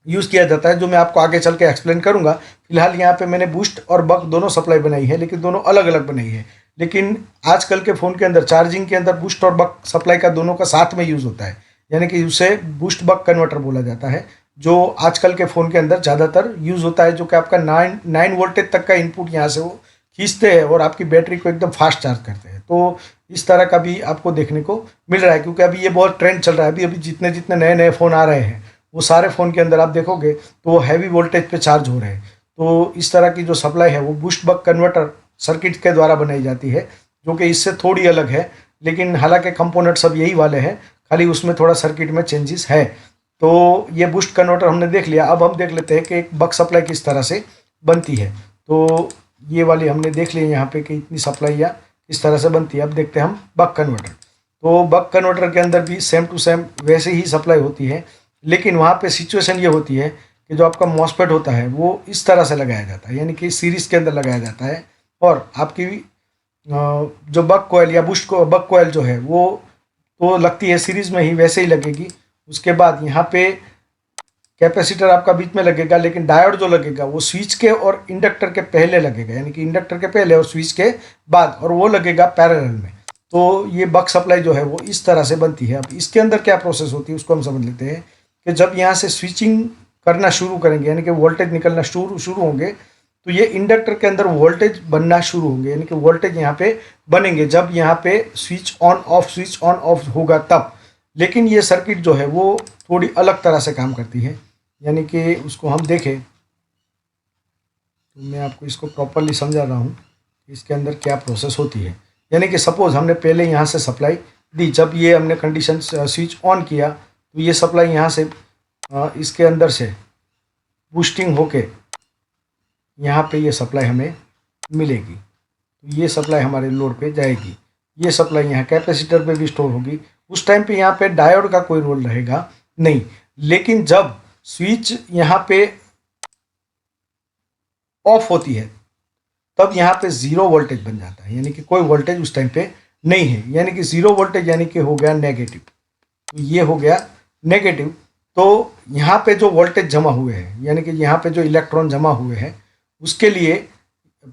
यूज़ किया जाता है, जो मैं आपको आगे चल के एक्सप्लेन करूँगा। फिलहाल यहाँ पे मैंने बूस्ट और बक दोनों सप्लाई बनाई है, लेकिन दोनों अलग अलग बनाई है। लेकिन आजकल के फ़ोन के अंदर चार्जिंग के अंदर बूस्ट और बक सप्लाई का दोनों का साथ में यूज़ होता है, यानी कि उसे बूस्ट बक कन्वर्टर बोला जाता है, जो आजकल के फ़ोन के अंदर ज़्यादातर यूज़ होता है, जो कि आपका 9 वोल्टेज तक का इनपुट यहाँ से वो खींचते हैं और आपकी बैटरी को एकदम फास्ट चार्ज करते हैं। तो इस तरह का भी आपको देखने को मिल रहा है, क्योंकि अभी ये बहुत ट्रेंड चल रहा है। अभी जितने जितने नए नए फ़ोन आ रहे हैं वो सारे फ़ोन के अंदर आप देखोगे तो वो हैवी वोल्टेज पे चार्ज हो रहे हैं। तो इस तरह की जो सप्लाई है वो बूस्ट बक कन्वर्टर सर्किट के द्वारा बनाई जाती है, जो कि इससे थोड़ी अलग है, लेकिन हालांकि कंपोनेंट सब यही वाले हैं, खाली उसमें थोड़ा सर्किट में चेंजेस है। तो ये बूस्ट कन्वर्टर हमने देख लिया। अब हम देख लेते हैं कि एक बक सप्लाई किस तरह से बनती है। तो ये वाली हमने देख ली यहाँ पे कि इतनी सप्लाई या इस तरह से बनती है। अब देखते हैं हम बक कन्वर्टर। तो बक कन्वर्टर के अंदर भी सेम टू सेम वैसे ही सप्लाई होती है, लेकिन वहाँ पे सिचुएशन ये होती है कि जो आपका मॉसफेट होता है वो इस तरह से लगाया जाता है, यानी कि सीरीज़ के अंदर लगाया जाता है। और आपकी जो बक कॉइल या बक कॉइल जो है वो तो लगती है सीरीज़ में ही, वैसे ही लगेगी। उसके बाद यहाँ पे कैपेसिटर आपका बीच में लगेगा, लेकिन डायोड जो लगेगा वो स्विच के और इंडक्टर के पहले लगेगा, यानी कि इंडक्टर के पहले और स्विच के बाद, और वो लगेगा पैरेलल में। तो ये बक सप्लाई जो है वो इस तरह से बनती है। अब इसके अंदर क्या प्रोसेस होती है उसको हम समझ लेते हैं कि जब यहाँ से स्विचिंग करना शुरू करेंगे, यानी कि वोल्टेज निकलना शुरू होंगे, तो ये इंडक्टर के अंदर वोल्टेज बनना शुरू होंगे, यानी कि वोल्टेज यहाँ पे बनेंगे जब यहाँ पे स्विच ऑन ऑफ होगा तब। लेकिन ये सर्किट जो है वो थोड़ी अलग तरह से काम करती है, यानी कि उसको हम देखें तो मैं आपको इसको प्रॉपरली समझा रहा हूँ इसके अंदर क्या प्रोसेस होती है। यानी कि सपोज हमने पहले यहाँ से सप्लाई दी, जब ये हमने कंडीशन स्विच ऑन किया तो ये सप्लाई यहाँ से इसके अंदर से बूस्टिंग होके यहाँ पे ये सप्लाई हमें मिलेगी। तो ये सप्लाई हमारे लोड पे जाएगी, ये सप्लाई यहाँ कैपेसिटर पे भी स्टोर होगी। उस टाइम पे यहाँ पे डायोड का कोई रोल रहेगा नहीं, लेकिन जब स्विच यहाँ पे ऑफ होती है तब यहाँ पे ज़ीरो वोल्टेज बन जाता है, यानी कि कोई वोल्टेज उस टाइम पे नहीं है, यानी कि ज़ीरो वोल्टेज, यानी कि हो गया नेगेटिव। तो ये हो गया नेगेटिव। तो यहाँ पे जो वोल्टेज जमा हुए हैं, यानी कि यहाँ पे जो इलेक्ट्रॉन जमा हुए हैं, उसके लिए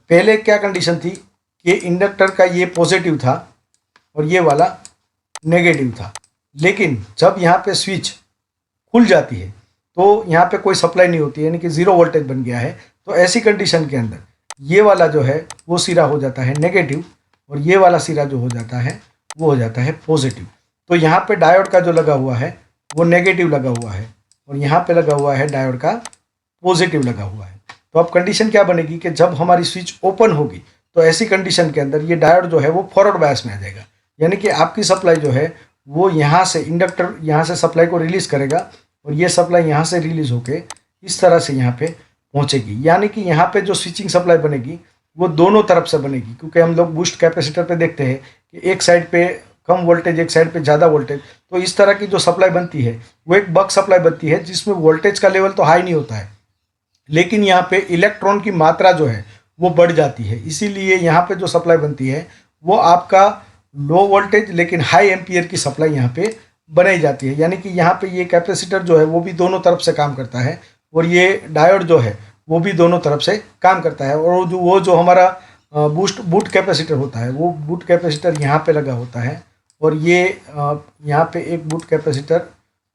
पहले क्या कंडीशन थी कि इंडक्टर का ये पॉजिटिव था और ये वाला नेगेटिव था। लेकिन जब यहाँ पे स्विच खुल जाती है तो यहाँ पे कोई सप्लाई नहीं होती, यानी कि ज़ीरो वोल्टेज बन गया है। तो ऐसी कंडीशन के अंदर ये वाला जो है वो सिरा हो जाता है नेगेटिव और ये वाला सिरा जो हो जाता है वो हो जाता है पॉजिटिव। तो यहाँ पे डायोड का जो लगा हुआ है वो नेगेटिव लगा हुआ है और यहाँ पे लगा हुआ है डायोड का पॉजिटिव लगा हुआ है। तो अब कंडीशन क्या बनेगी कि जब हमारी स्विच ओपन होगी तो ऐसी कंडीशन के अंदर ये डायोड जो है वो फॉरवर्ड बायस में आ जाएगा, यानी कि आपकी सप्लाई जो है वो यहाँ से इंडक्टर यहाँ से सप्लाई को रिलीज़ करेगा और ये सप्लाई यहाँ से रिलीज़ होके इस तरह से यहाँ पे पहुँचेगी। यानी कि यहाँ पे जो स्विचिंग सप्लाई बनेगी वो दोनों तरफ से बनेगी, क्योंकि हम लोग बूस्ट कैपेसिटर पे देखते हैं कि एक साइड पे कम वोल्टेज, एक साइड पे ज़्यादा वोल्टेज। तो इस तरह की जो सप्लाई बनती है वो एक बक सप्लाई बनती है, जिसमें वोल्टेज का लेवल तो हाई नहीं होता है, लेकिन यहाँ पे इलेक्ट्रॉन की मात्रा जो है वो बढ़ जाती है। इसीलिए यहाँ पे जो सप्लाई बनती है वो आपका लो वोल्टेज लेकिन हाई एम्पियर की सप्लाई यहाँ पे बनाई जाती है। यानी कि यहाँ पे ये कैपेसिटर जो है वो भी दोनों तरफ से काम करता है और ये डायोड जो है वो भी दोनों तरफ से काम करता है। और वो जो हमारा बूट कैपेसिटर होता है वो बूट कैपेसिटर यहाँ पे लगा होता है और ये यहाँ पे एक बूट कैपेसिटर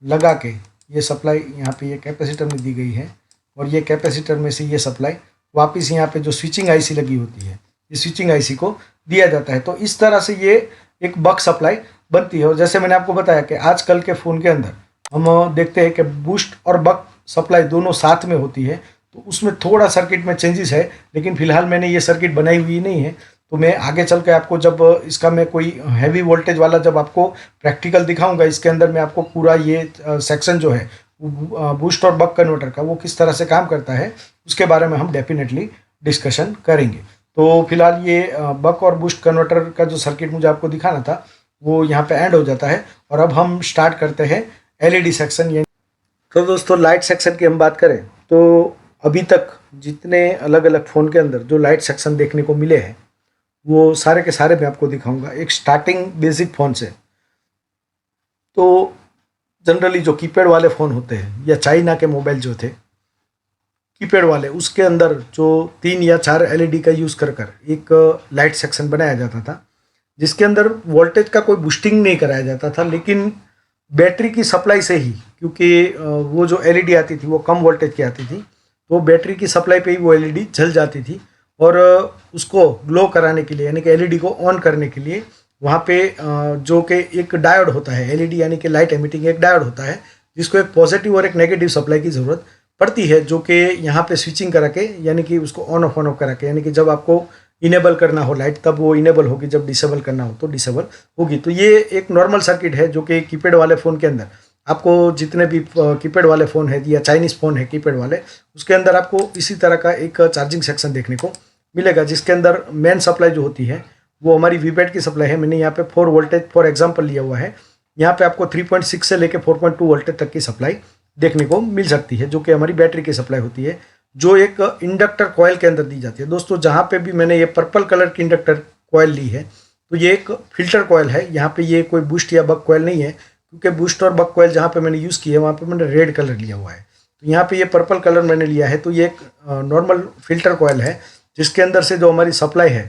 लगा के ये सप्लाई यहाँ पे ये कैपेसिटर में दी गई है और ये कैपेसिटर में से ये सप्लाई वापस यहाँ पे जो स्विचिंग आईसी लगी होती है इस स्विचिंग आईसी को दिया जाता है। तो इस तरह से ये एक बक सप्लाई बनती है। और जैसे मैंने आपको बताया कि आजकल के फ़ोन के अंदर हम देखते हैं कि बूस्ट और बक सप्लाई दोनों साथ में होती है, तो उसमें थोड़ा सर्किट में चेंजेस है, लेकिन फिलहाल मैंने ये सर्किट बनाई हुई नहीं है। तो मैं आगे चल के आपको जब इसका मैं कोई हैवी वोल्टेज वाला जब आपको प्रैक्टिकल दिखाऊंगा, इसके अंदर मैं आपको पूरा ये सेक्शन जो है बूस्ट और बक कन्वर्टर का वो किस तरह से काम करता है उसके बारे में हम डेफिनेटली डिस्कशन करेंगे। तो फिलहाल ये बक और बूस्ट कन्वर्टर का जो सर्किट मुझे आपको दिखाना था वो यहाँ पे एंड हो जाता है और अब हम स्टार्ट करते हैं एलईडी सेक्शन। तो दोस्तों लाइट सेक्शन की हम बात करें तो अभी तक जितने अलग अलग फ़ोन के अंदर जो लाइट सेक्शन देखने को मिले हैं वो सारे के सारे मैं आपको दिखाऊंगा एक स्टार्टिंग बेसिक फ़ोन से। तो जनरली जो कीपैड वाले फ़ोन होते हैं या चाइना के मोबाइल जो थे कीपैड वाले, उसके अंदर जो 3 या 4 एलईडी का यूज़ कर एक लाइट सेक्शन बनाया जाता था जिसके अंदर वोल्टेज का कोई बूस्टिंग नहीं कराया जाता था, लेकिन बैटरी की सप्लाई से ही, क्योंकि वो जो एलईडी आती थी वो कम वोल्टेज की आती थी, तो बैटरी की सप्लाई पे ही वो एलईडी जल जाती थी। और उसको ग्लो कराने के लिए यानी कि एलईडी को ऑन करने के लिए वहाँ पे जो कि एक डायोड होता है, एलईडी यानी कि लाइट एमिटिंग एक डायोड होता है जिसको एक पॉजिटिव और एक नेगेटिव सप्लाई की ज़रूरत पड़ती है, जो कि यहाँ पे स्विचिंग करा के यानी कि उसको ऑन ऑफ करा के, यानी कि जब आपको इनेबल करना हो लाइट तब वो इनेबल होगी, जब डिसेबल करना हो तो डिसेबल होगी। तो ये एक नॉर्मल सर्किट है जो कि कीपैड वाले फ़ोन के अंदर आपको जितने भी कीपैड वाले फ़ोन है या चाइनीज़ फ़ोन है कीपैड वाले, उसके अंदर आपको इसी तरह का एक चार्जिंग सेक्शन देखने को मिलेगा जिसके अंदर मेन सप्लाई जो होती है वो हमारी वीपैड की सप्लाई है। मैंने यहाँ पे 4 वोल्टेज फॉर एग्जांपल लिया हुआ है। यहाँ पे आपको 3.6 से लेके 4.2 वोल्टेज तक की सप्लाई देखने को मिल सकती है जो कि हमारी बैटरी की सप्लाई होती है, जो एक इंडक्टर कॉयल के अंदर दी जाती है। दोस्तों जहाँ पे भी मैंने ये पर्पल कलर की इंडक्टर कॉयल ली है तो ये एक फिल्टर कॉयल है, यहाँ पे ये कोई बूस्ट या बक कॉयल नहीं है, क्योंकि बूस्ट और बक कॉयल जहाँ पे मैंने यूज़ की है वहाँ पे मैंने रेड कलर लिया हुआ है। तो यहाँ पे ये पर्पल कलर मैंने लिया है, तो ये एक नॉर्मल फिल्टर कॉयल है जिसके अंदर से जो हमारी सप्लाई है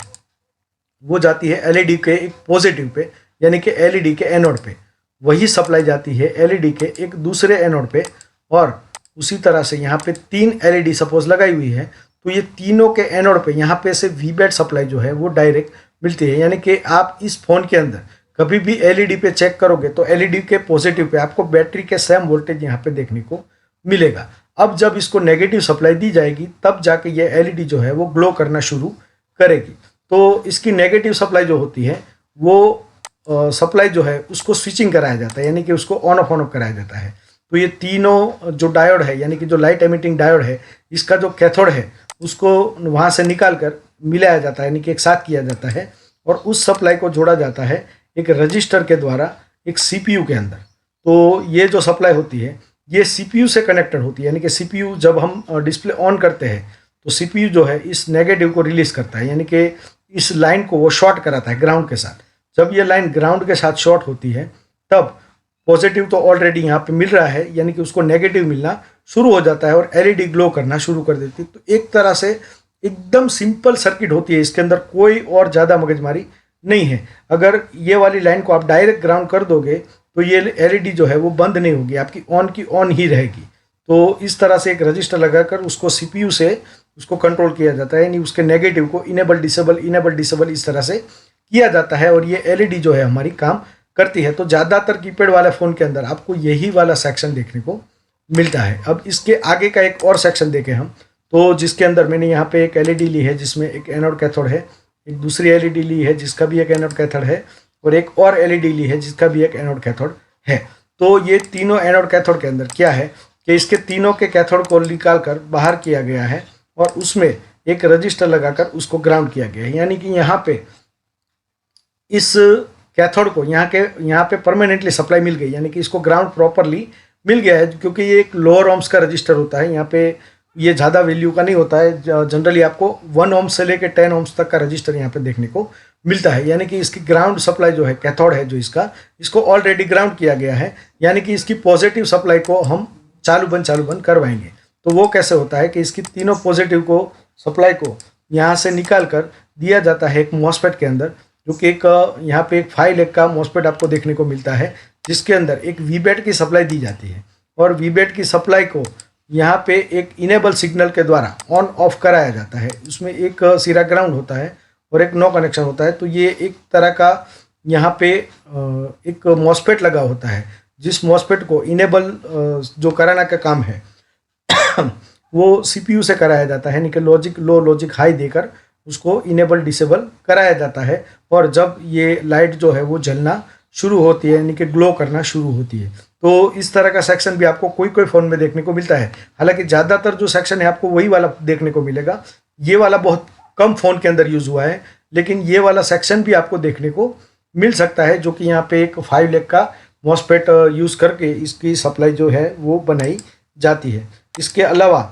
वो जाती है एलईडी के एक पॉजिटिव पे, यानी कि एलईडी के एनोड पे, वही सप्लाई जाती है एलईडी के एक दूसरे एनोड पे। और उसी तरह से यहाँ पे 3 एलईडी सपोज लगाई हुई है, तो ये तीनों के एनोड पे यहाँ पे से वीबैट सप्लाई जो है वो डायरेक्ट मिलती है। यानी कि आप इस फ़ोन के अंदर कभी भी एलईडी पे चेक करोगे तो एलईडी के पॉजिटिव पे आपको बैटरी के सेम वोल्टेज यहाँ पे देखने को मिलेगा। अब जब इसको नेगेटिव सप्लाई दी जाएगी तब जाके ये एलईडी जो है वो ग्लो करना शुरू करेगी। तो इसकी नेगेटिव सप्लाई जो होती है वो सप्लाई जो है उसको स्विचिंग कराया जाता है, यानी कि उसको ऑन ऑफ कराया जाता है। तो ये तीनों जो डायोड है यानी कि जो लाइट एमिटिंग डायोड है, इसका जो कैथोड है उसको वहाँ से निकाल कर मिलाया जाता है, यानी कि एक साथ किया जाता है और उस सप्लाई को जोड़ा जाता है एक रजिस्टर के द्वारा एक सीपीयू के अंदर। तो ये जो सप्लाई होती है ये सीपीयू से कनेक्टेड होती है, यानी कि सीपीयू जब हम डिस्प्ले ऑन करते हैं तो सीपीयू जो है इस नेगेटिव को रिलीज करता है, यानी कि इस लाइन को वो शॉर्ट कराता है ग्राउंड के साथ। जब ये लाइन ग्राउंड के साथ शॉर्ट होती है तब पॉजिटिव तो ऑलरेडी यहाँ पे मिल रहा है, यानी कि उसको नेगेटिव मिलना शुरू हो जाता है और एलईडी ग्लो करना शुरू कर देती है। तो एक तरह से एकदम सिंपल सर्किट होती है, इसके अंदर कोई और ज़्यादा मगजमारी नहीं है। अगर ये वाली लाइन को आप डायरेक्ट ग्राउंड कर दोगे तो ये एलईडी जो है वो बंद नहीं होगी, आपकी ऑन की ऑन ही रहेगी। तो इस तरह से एक रजिस्टर लगाकर उसको सीपीयू से उसको कंट्रोल किया जाता है, यानी उसके नेगेटिव को इनेबल डिसेबल इस तरह से किया जाता है और ये एलईडी जो है हमारी काम करती है। तो ज़्यादातर कीपैड वाले फ़ोन के अंदर आपको यही वाला सेक्शन देखने को मिलता है। अब इसके आगे का एक और सेक्शन देखें हम, तो जिसके अंदर मैंने यहाँ पे एक एलईडी ली है जिसमें एक एनोड कैथोड है, एक दूसरी एलईडी ली है जिसका भी एक एनोड कैथोड है और एक और एलईडी ली है जिसका भी एक एनोड कैथोड है। तो ये तीनों एनोड कैथोड के अंदर क्या है कि इसके तीनों के कैथोड को निकाल कर बाहर किया गया है और उसमें एक रजिस्टर लगाकर उसको ग्राउंड किया गया है, यानी कि यहाँ पे इस कैथोड को यहाँ पे परमानेंटली सप्लाई मिल गई, यानी कि इसको ग्राउंड प्रॉपरली मिल गया है, क्योंकि ये एक लोअर ओम्स का रजिस्टर होता है। यहाँ पे ये ज़्यादा वैल्यू का नहीं होता है, जनरली आपको 1 ओम्स से लेकर 10 ओम्स तक का रजिस्टर यहाँ पे देखने को मिलता है, यानी कि इसकी ग्राउंड सप्लाई जो है, कैथोड है जो इसको ऑलरेडी ग्राउंड किया गया है, यानी कि इसकी पॉजिटिव सप्लाई को हम चालू बंद करवाएंगे। तो वो कैसे होता है कि इसकी तीनों पॉजिटिव को सप्लाई को यहाँ से निकाल कर दिया जाता है एक मॉसफेट के अंदर, जो कि एक यहाँ पे एक 5 लेग का मॉसफेट आपको देखने को मिलता है, जिसके अंदर एक वीबैट की सप्लाई दी जाती है और वीबैट की सप्लाई को यहाँ पे एक इनेबल सिग्नल के द्वारा ऑन ऑफ कराया जाता है। उसमें एक सिरा ग्राउंड होता है और एक नो कनेक्शन होता है। तो ये एक तरह का यहाँ पे एक मॉसफेट लगा होता है, जिस मॉसफेट को इनेबल जो कराना का काम है वो सीपीयू से कराया जाता है, यानी कि लॉजिक लो लॉजिक हाई देकर उसको इनेबल डिसेबल कराया जाता है। और जब ये लाइट जो है वो जलना शुरू होती है, यानी कि ग्लो करना शुरू होती है, तो इस तरह का सेक्शन भी आपको कोई कोई फ़ोन में देखने को मिलता है। हालांकि ज़्यादातर जो सेक्शन है आपको वही वाला देखने को मिलेगा। ये वाला बहुत कम फ़ोन के अंदर यूज़ हुआ है, लेकिन ये वाला सेक्शन भी आपको देखने को मिल सकता है, जो कि यहाँ पे एक 5 लेग का मॉसफेट यूज़ करके इसकी सप्लाई जो है वो बनाई जाती है। इसके अलावा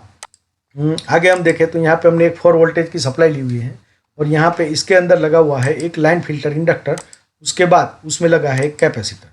आगे हम देखें तो यहाँ पे हमने एक 4 वोल्टेज की सप्लाई ली हुई है और यहाँ पे इसके अंदर लगा हुआ है एक लाइन फिल्टर इंडक्टर। उसके बाद उसमें लगा है एक कैपेसिटर।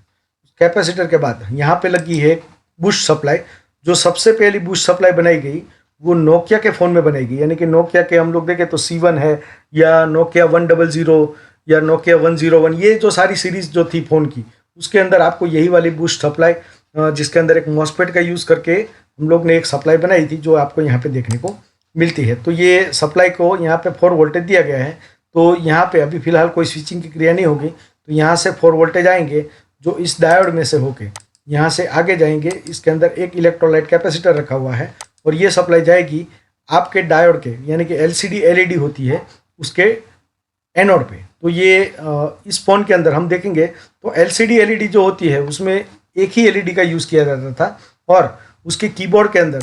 कैपेसिटर के बाद यहाँ पे लगी है बूस्ट सप्लाई। जो सबसे पहली बूस्ट सप्लाई बनाई गई वो नोकिया के फ़ोन में बनाई गई, यानी कि नोकिया के हम लोग देखें तो C1 है या नोकिया 100 या नोकिया 101, ये जो सारी सीरीज़ जो थी फ़ोन की, उसके अंदर आपको यही वाली बूस्ट सप्लाई जिसके अंदर एक मॉसफेट का यूज़ करके हम लोग ने एक सप्लाई बनाई थी, जो आपको यहाँ पे देखने को मिलती है। तो ये सप्लाई को यहाँ पे 4 वोल्टेज दिया गया है। तो यहाँ पे अभी फ़िलहाल कोई स्विचिंग की क्रिया नहीं होगी, तो यहाँ से 4 वोल्टेज आएंगे जो इस डायोड में से होके यहाँ से आगे जाएंगे। इसके अंदर एक इलेक्ट्रोलाइट कैपेसिटर रखा हुआ है और ये सप्लाई जाएगी आपके डायोड के, यानी कि LCD LED होती है उसके एनोड पे। तो ये इस फ़ोन के अंदर हम देखेंगे तो LCD LED जो होती है उसमें एक ही LED का यूज़ किया जाता था और उसके कीबोर्ड के अंदर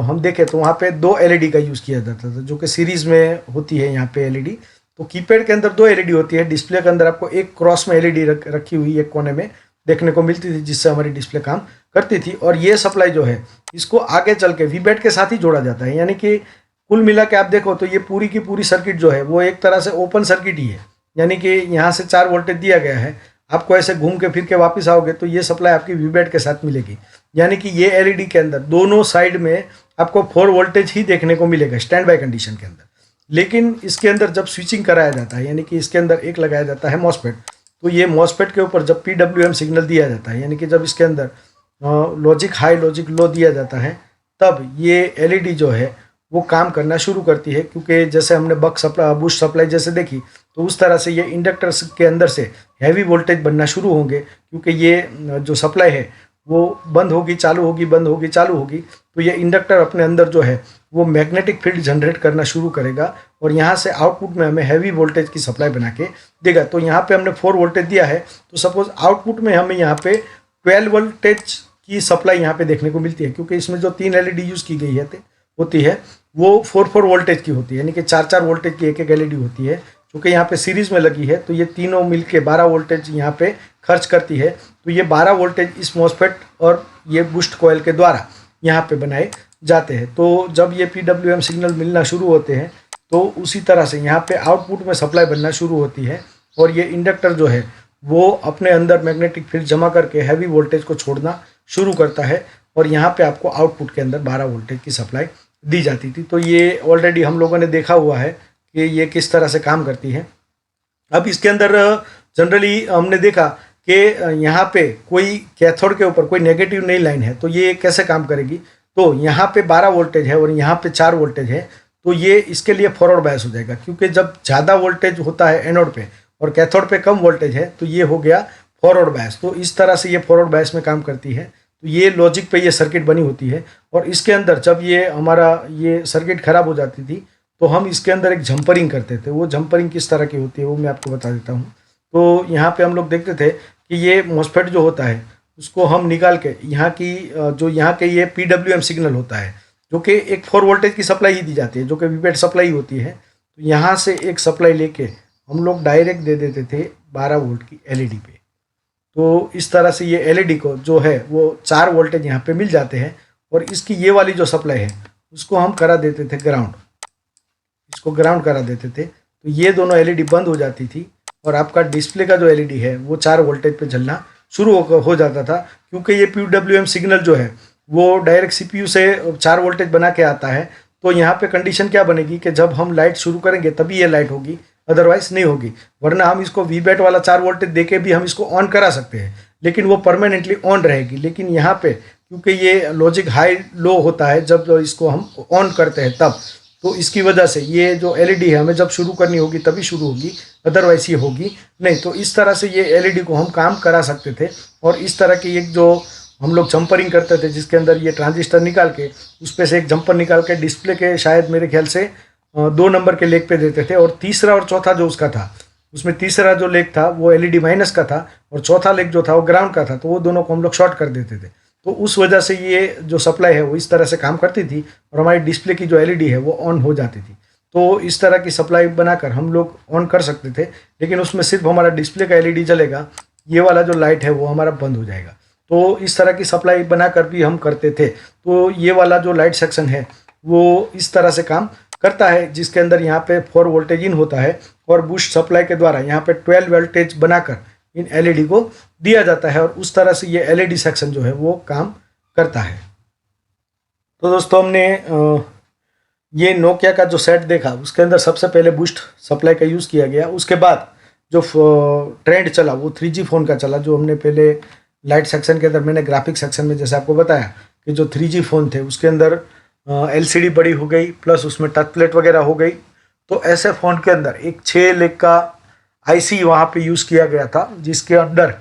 हम देखें तो वहाँ पे 2 LED का यूज़ किया जाता था, जो कि सीरीज़ में होती है यहाँ पे LED। तो कीपैड के अंदर 2 LED होती है। डिस्प्ले के अंदर आपको एक क्रॉस में LED रखी हुई एक कोने में देखने को मिलती थी, जिससे हमारी डिस्प्ले काम करती थी। और ये सप्लाई जो है इसको आगे चल के वीबैट के साथ ही जोड़ा जाता है, यानी कि कुल मिला के आप देखो तो ये पूरी की पूरी सर्किट जो है वो एक तरह से ओपन सर्किट ही है, यानी कि यहाँ से 4 वोल्टेज दिया गया है। आपको ऐसे घूम के फिर के वापस आओगे तो ये सप्लाई आपकी वीबैट के साथ मिलेगी, यानी कि ये LED के अंदर दोनों साइड में आपको 4 वोल्टेज ही देखने को मिलेगा स्टैंड बाय कंडीशन के अंदर। लेकिन इसके अंदर जब स्विचिंग कराया जाता है, यानी कि इसके अंदर एक लगाया जाता है मॉसफेट, तो ये मॉसफेट के ऊपर जब PWM सिग्नल दिया जाता है, यानी कि जब इसके अंदर लॉजिक हाई लॉजिक लो दिया जाता है, तब ये LED जो है वो काम करना शुरू करती है। क्योंकि जैसे हमने बक सप्लाई बूस्ट सप्लाई जैसे देखी, तो उस तरह से ये इंडक्टर के अंदर से हैवी वोल्टेज बनना शुरू होंगे, क्योंकि ये जो सप्लाई है वो बंद होगी चालू होगी बंद होगी चालू होगी, तो ये इंडक्टर अपने अंदर जो है वो मैग्नेटिक फील्ड जनरेट करना शुरू करेगा और यहाँ से आउटपुट में हमें हैवी वोल्टेज की सप्लाई बना के देगा। तो यहाँ पे हमने 4 वोल्टेज दिया है, तो सपोज आउटपुट में हमें यहाँ पे 12 वोल्टेज की सप्लाई यहाँ पे देखने को मिलती है, क्योंकि इसमें जो 3 LED यूज़ की गई होती है वो 4 वोल्टेज की होती है, यानी कि 4 वोल्टेज की एक LED होती है, क्योंकि यहाँ पे सीरीज़ में लगी है। तो ये तीनों मिलके 12 वोल्टेज यहाँ पे खर्च करती है। तो ये 12 वोल्टेज इस मॉसफेट और ये बूस्ट कॉइल के द्वारा यहाँ पे बनाए जाते हैं। तो जब ये PWM सिग्नल मिलना शुरू होते हैं तो उसी तरह से यहाँ पे आउटपुट में सप्लाई बनना शुरू होती है और ये इंडक्टर जो है वो अपने अंदर मैग्नेटिक फील्ड जमा करके हैवी वोल्टेज को छोड़ना शुरू करता है और यहाँ पे आपको आउटपुट के अंदर 12 वोल्टेज की सप्लाई दी जाती थी। तो ये ऑलरेडी हम लोगों ने देखा हुआ है कि ये किस तरह से काम करती है। अब इसके अंदर जनरली हमने देखा कि यहाँ पे कोई कैथोड के ऊपर कोई नेगेटिव नहीं लाइन है, तो ये कैसे काम करेगी। तो यहाँ पे 12 वोल्टेज है और यहाँ पे 4 वोल्टेज है, तो ये इसके लिए फॉरवर्ड बायस हो जाएगा, क्योंकि जब ज़्यादा वोल्टेज होता है एनोड पे और कैथोड पे कम वोल्टेज है तो ये हो गया फॉरवर्ड बायस। तो इस तरह से ये फॉरवर्ड बायस में काम करती है। तो ये लॉजिक पे ये सर्किट बनी होती है और इसके अंदर जब ये हमारा ये सर्किट ख़राब हो जाती थी तो हम इसके अंदर एक जंपरिंग करते थे। वो जंपरिंग किस तरह की होती है वो मैं आपको बता देता हूँ। तो यहाँ पे हम लोग देखते थे कि ये मॉसफेट जो होता है उसको हम निकाल के यहाँ की जो यहाँ के ये PWM सिग्नल होता है, जो कि एक 4 वोल्टेज की सप्लाई ही दी जाती है, जो कि वीबैट सप्लाई होती है। तो यहाँ से एक सप्लाई लेके हम लोग डायरेक्ट दे देते थे 12 वोल्ट की LED पे। तो इस तरह से ये LED को जो है वो 4 वोल्टेज यहाँ पे मिल जाते हैं और इसकी ये वाली जो सप्लाई है उसको हम करा देते थे ग्राउंड, इसको ग्राउंड करा देते थे। तो ये दोनों LED बंद हो जाती थी और आपका डिस्प्ले का जो एलईडी है वो 4 वोल्टेज पे जलना शुरू हो जाता था, क्योंकि ये PWM सिग्नल जो है वो डायरेक्ट CPU से 4 वोल्टेज बना के आता है। तो यहाँ पे कंडीशन क्या बनेगी कि जब हम लाइट शुरू करेंगे तभी ये लाइट होगी, अदरवाइज नहीं होगी। वरना हम इसको वीबैट वाला 4 वोल्टेज देके भी हम इसको ऑन करा सकते हैं, लेकिन वो परमानेंटली ऑन रहेगी। लेकिन यहाँ पे क्योंकि ये लॉजिक हाई लो होता है जब इसको हम ऑन करते हैं तब, तो इसकी वजह से ये जो एलईडी है हमें जब शुरू करनी होगी तभी शुरू होगी, अदरवाइज ये होगी नहीं। तो इस तरह से ये एलईडी को हम काम करा सकते थे। और इस तरह की एक जो हम लोग जंपरिंग करते थे जिसके अंदर ये ट्रांजिस्टर निकाल के उस पर से एक जंपर निकाल के डिस्प्ले के शायद मेरे ख्याल से 2 नंबर के लेग पे देते थे, और तीसरा और चौथा जो उसका था, उसमें तीसरा जो लेग था वो एलईडी माइनस का था और चौथा लेग जो था वो ग्राउंड का था। तो वो दोनों को हम लोग शॉर्ट कर देते थे। तो उस वजह से ये जो सप्लाई है वो इस तरह से काम करती थी और हमारी डिस्प्ले की जो एलईडी है वो ऑन हो जाती थी। तो इस तरह की सप्लाई बनाकर हम लोग ऑन कर सकते थे, लेकिन उसमें सिर्फ हमारा डिस्प्ले का एलईडी जलेगा, ये वाला जो लाइट है वो हमारा बंद हो जाएगा। तो इस तरह की सप्लाई बनाकर भी हम करते थे। तो ये वाला जो लाइट सेक्शन है वो इस तरह से काम करता है, जिसके अंदर यहाँ पे 4 वोल्टेज इन होता है और बूस्ट सप्लाई के द्वारा यहाँ पे 12 वोल्टेज बनाकर इन एलईडी को दिया जाता है, और उस तरह से ये एलईडी सेक्शन जो है वो काम करता है। तो दोस्तों हमने ये नोकिया का जो सेट देखा उसके अंदर सबसे पहले बूस्ट सप्लाई का यूज़ किया गया। उसके बाद जो ट्रेंड चला वो 3G फ़ोन का चला, जो हमने पहले लाइट सेक्शन के अंदर मैंने ग्राफिक सेक्शन में जैसे आपको बताया कि जो 3G फ़ोन थे उसके अंदर LCD बड़ी हो गई प्लस उसमें टच प्लेट वगैरह हो गई। तो ऐसे फ़ोन के अंदर एक 6 लेग का IC वहाँ पे यूज़ किया गया था, जिसके अंदर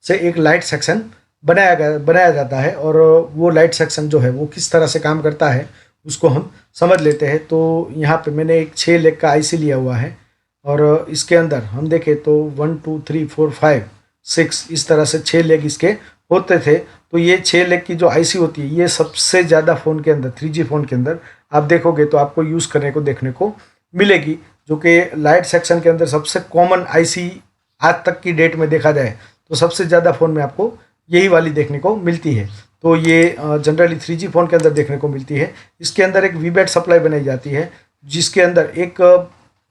से एक लाइट सेक्शन बनाया जाता है। और वो लाइट सेक्शन जो है वो किस तरह से काम करता है उसको हम समझ लेते हैं। तो यहाँ पे मैंने एक 6 लेग का IC लिया हुआ है और इसके अंदर हम देखें तो 1 2 3 4 5 6 इस तरह से 6 लेग इसके होते थे। तो ये 6 लेग की जो IC होती है ये सबसे ज़्यादा फ़ोन के अंदर 3G फ़ोन के अंदर आप देखोगे तो आपको यूज़ करने को देखने को मिलेगी, जो कि लाइट सेक्शन के अंदर सबसे कॉमन IC आज तक की डेट में देखा जाए तो सबसे ज़्यादा फ़ोन में आपको यही वाली देखने को मिलती है। तो ये जनरली 3G फ़ोन के अंदर देखने को मिलती है। इसके अंदर एक वीबैट सप्लाई बनाई जाती है, जिसके अंदर एक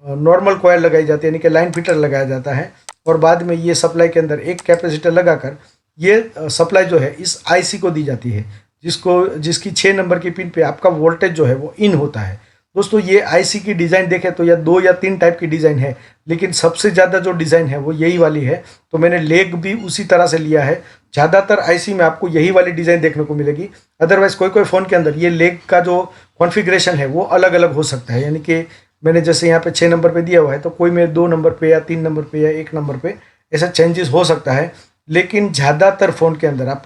नॉर्मल कॉयल लगाई जाती है, यानी कि लाइन फिटर लगाया जाता है, और बाद में ये सप्लाई के अंदर एक कैपेसिटर लगाकर ये सप्लाई जो है इस IC को दी जाती है, जिसकी 6 नंबर की पिन पे आपका वोल्टेज जो है वो इन होता है। दोस्तों ये IC की डिज़ाइन देखें तो या 2 या 3 टाइप की डिज़ाइन है, लेकिन सबसे ज़्यादा जो डिज़ाइन है वो यही वाली है। तो मैंने लेग भी उसी तरह से लिया है। ज़्यादातर IC में आपको यही वाली डिज़ाइन देखने को मिलेगी। अदरवाइज़ कोई फ़ोन के अंदर ये लेग का जो कॉन्फ़िगरेशन है वो अलग अलग हो सकता है, यानी कि मैंने जैसे यहाँ पे 6 नंबर पे दिया हुआ है तो कोई में 2 नंबर पे या 3 नंबर पे या 1 नंबर पे ऐसा चेंजेस हो सकता है। लेकिन ज़्यादातर फ़ोन के अंदर आप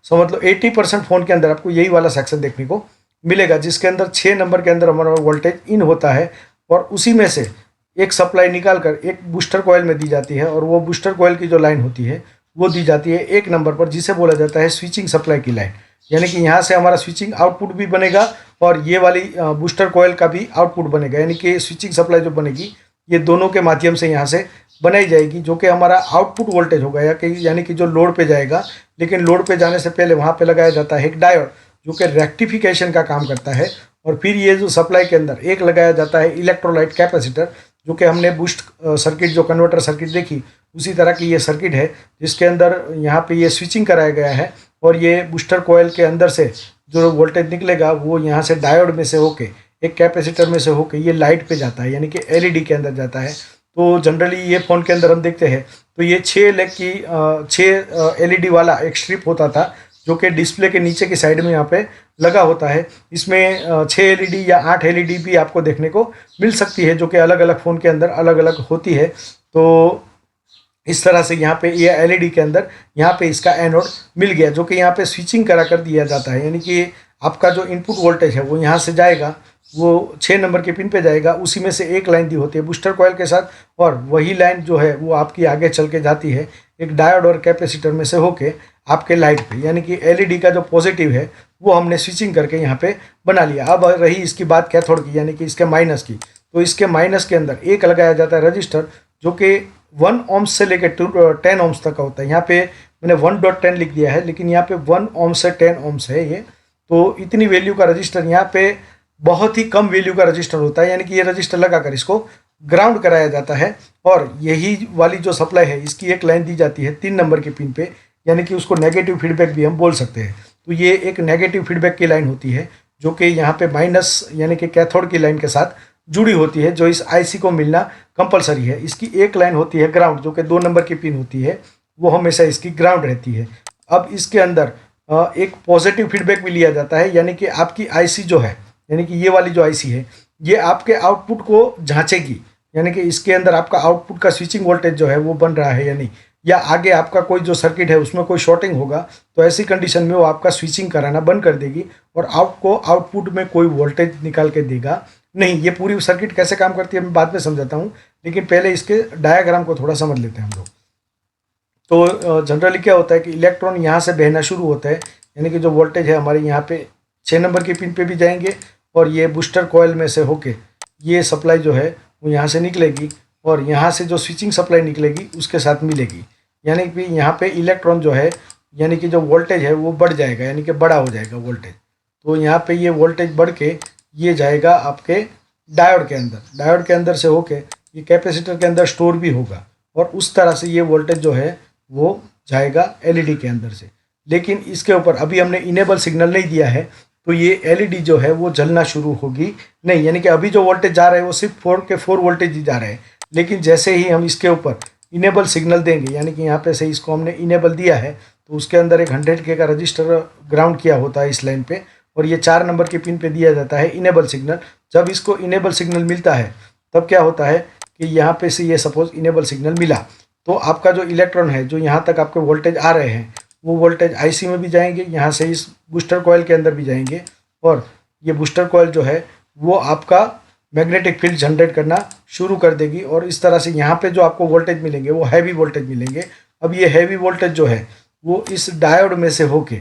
समझ लो 80% फ़ोन के अंदर आपको यही वाला सेक्शन देखने को मिलेगा, जिसके अंदर 6 नंबर के अंदर हमारा वोल्टेज इन होता है और उसी में से एक सप्लाई निकाल कर एक बूस्टर कॉयल में दी जाती है, और वो बूस्टर कॉयल की जो लाइन होती है वो दी जाती है 1 नंबर पर, जिसे बोला जाता है स्विचिंग सप्लाई की लाइन। यानी कि यहाँ से हमारा स्विचिंग आउटपुट भी बनेगा और ये वाली बूस्टर कॉयल का भी आउटपुट बनेगा, यानी कि स्विचिंग सप्लाई जो बनेगी ये दोनों के माध्यम से यहाँ से बनाई जाएगी, जो कि हमारा आउटपुट वोल्टेज होगा यानी कि जो लोड पे जाएगा। लेकिन लोड पे जाने से पहले वहाँ पे लगाया जाता है एक डायोड, जो कि रेक्टिफिकेशन का काम करता है। और फिर ये जो सप्लाई के अंदर एक लगाया जाता है इलेक्ट्रोलाइट कैपेसिटर, जो कि हमने बूस्ट सर्किट जो कन्वर्टर सर्किट देखी उसी तरह की ये सर्किट है, जिसके अंदर यहाँ पे ये स्विचिंग कराया गया है। और ये बूस्टर कॉयल के अंदर से जो वोल्टेज निकलेगा वो यहाँ से डायोड में से होके एक कैपेसिटर में से होके ये लाइट पे जाता है, यानी कि LED के अंदर जाता है। तो जनरली ये फ़ोन के अंदर हम देखते हैं तो ये 6 लेग की 6 LED वाला एक स्ट्रिप होता था, जो कि डिस्प्ले के नीचे की साइड में यहाँ पे लगा होता है। इसमें 6 LED या 8 LED भी आपको देखने को मिल सकती है, जो कि अलग अलग फ़ोन के अंदर अलग अलग होती है। तो इस तरह से यहाँ पे ये LED के अंदर यहाँ पे इसका एनोड मिल गया, जो कि यहाँ पे स्विचिंग करा कर दिया जाता है, यानी कि आपका जो इनपुट वोल्टेज है वो यहाँ से जाएगा, वो 6 नंबर के पिन पे जाएगा, उसी में से एक लाइन दी होती है बूस्टर कॉयल के साथ, और वही लाइन जो है वो आपकी आगे चल के जाती है एक डायोड और कैपेसिटर में से होके आपके लाइट पे, यानी कि LED का जो पॉजिटिव है वो हमने स्विचिंग करके यहाँ पे बना लिया। अब रही इसकी बात कैथोड की, यानी कि इसके माइनस की। तो इसके माइनस के अंदर एक लगाया जाता है रजिस्टर, जो कि 1 ohms से लेकर 10 ohms तक का होता है। यहाँ पे मैंने 1.10 लिख दिया है, लेकिन यहाँ पे 1 ohm से 10 ohms है ये। तो इतनी वैल्यू का रजिस्टर यहाँ पे बहुत ही कम वैल्यू का रजिस्टर होता है, यानी कि ये रजिस्टर लगाकर इसको ग्राउंड कराया जाता है और यही वाली जो सप्लाई है इसकी एक लाइन दी जाती है 3 नंबर के पिन पे, यानी कि उसको नेगेटिव फीडबैक भी हम बोल सकते हैं। तो ये एक नेगेटिव फीडबैक की लाइन होती है जो कि यहाँ पे माइनस यानी कि कैथोड की लाइन के साथ जुड़ी होती है, जो इस आईसी को मिलना कंपलसरी है। इसकी एक लाइन होती है ग्राउंड, जो कि 2 नंबर की पिन होती है, वो हमेशा इसकी ग्राउंड रहती है। अब इसके अंदर एक पॉजिटिव फीडबैक भी लिया जाता है, यानी कि आपकी आईसी जो है, यानी कि ये वाली जो आईसी है, ये आपके आउटपुट को जांचेगी, यानी कि इसके अंदर आपका आउटपुट का स्विचिंग वोल्टेज जो है वो बन रहा है या नहीं, या आगे आपका कोई जो सर्किट है उसमें कोई शॉर्टिंग होगा तो ऐसी कंडीशन में वो आपका स्विचिंग कराना बंद कर देगी और आपको आउटपुट में कोई वोल्टेज निकाल के देगा नहीं। ये पूरी सर्किट कैसे काम करती है मैं बाद में समझाता हूँ, लेकिन पहले इसके डायग्राम को थोड़ा समझ लेते हैं हम लोग। तो जनरली क्या होता है कि इलेक्ट्रॉन यहाँ से बहना शुरू होता है, यानी कि जो वोल्टेज है हमारे यहाँ पे 6 नंबर के पिन पे भी जाएंगे और ये बूस्टर कॉयल में से होके ये सप्लाई जो है वो यहाँ से निकलेगी और यहाँ से जो स्विचिंग सप्लाई निकलेगी उसके साथ मिलेगी, यानी कि यहाँ पे इलेक्ट्रॉन जो है यानी कि जो वोल्टेज है वो बढ़ जाएगा, यानी कि बड़ा हो जाएगा वोल्टेज। तो यहाँ पे ये वोल्टेज बढ़ के ये जाएगा आपके डायोड के अंदर, डायोड के अंदर से होके ये कैपेसिटर के अंदर स्टोर भी होगा और उस तरह से ये वोल्टेज जो है वो जाएगा एलईडी के अंदर से। लेकिन इसके ऊपर अभी हमने इनेबल सिग्नल नहीं दिया है तो ये एलईडी जो है वो जलना शुरू होगी नहीं, यानी कि अभी जो वोल्टेज जा रहा है वो सिर्फ 4 के 4 वोल्टेज ही जा रहे हैं। लेकिन जैसे ही हम इसके ऊपर इनेबल सिग्नल देंगे, यानी कि यहाँ पे से इसको हमने इनेबल दिया है तो उसके अंदर एक 100K का रजिस्टर ग्राउंड किया होता है इस लाइन पे और ये 4 नंबर के पिन पे दिया जाता है इनेबल सिग्नल। जब इसको इनेबल सिग्नल मिलता है तब क्या होता है कि यहाँ पे से ये सपोज इनेबल सिग्नल मिला तो आपका जो इलेक्ट्रॉन है जो यहाँ तक आपके वोल्टेज आ रहे हैं वो वोल्टेज आईसी में भी जाएंगे, यहाँ से इस बूस्टर कॉयल के अंदर भी जाएंगे और ये बूस्टर कॉयल जो है वो आपका मैग्नेटिक फील्ड जनरेट करना शुरू कर देगी और इस तरह से यहाँ पे जो आपको वोल्टेज मिलेंगे वो हैवी वोल्टेज मिलेंगे। अब ये हैवी वोल्टेज जो है वो इस डायोड में से होके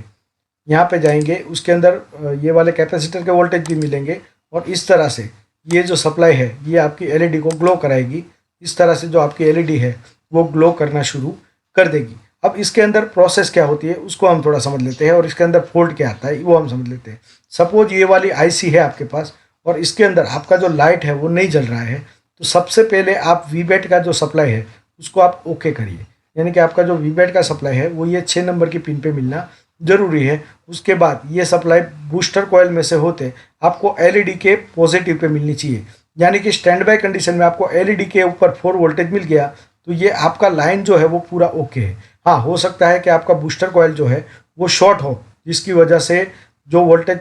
यहाँ पे जाएंगे, उसके अंदर ये वाले कैपेसिटर के वोल्टेज भी मिलेंगे और इस तरह से ये जो सप्लाई है ये आपकी एलईडी को ग्लो कराएगी। इस तरह से जो आपकी एलईडी है वो ग्लो करना शुरू कर देगी। अब इसके अंदर प्रोसेस क्या होती है उसको हम थोड़ा समझ लेते हैं और इसके अंदर फॉल्ट क्या आता है वो हम समझ लेते हैं। सपोज ये वाली आईसी है आपके पास और इसके अंदर आपका जो लाइट है वो नहीं जल रहा है, तो सबसे पहले आप वीबैट का जो सप्लाई है उसको आप ओके करिए, यानी कि आपका जो वीबैट का सप्लाई है वो ये 6 नंबर की पिन पे मिलना ज़रूरी है। उसके बाद ये सप्लाई बूस्टर कॉयल में से होते आपको एलईडी के पॉजिटिव पे मिलनी चाहिए, यानी कि स्टैंड बाय कंडीशन में आपको एलईडी के ऊपर 4 वोल्टेज मिल गया तो ये आपका लाइन जो है वो पूरा ओके है। हाँ, हो सकता है कि आपका बूस्टर कॉयल जो है वो शॉर्ट हो जिसकी वजह से जो वोल्टेज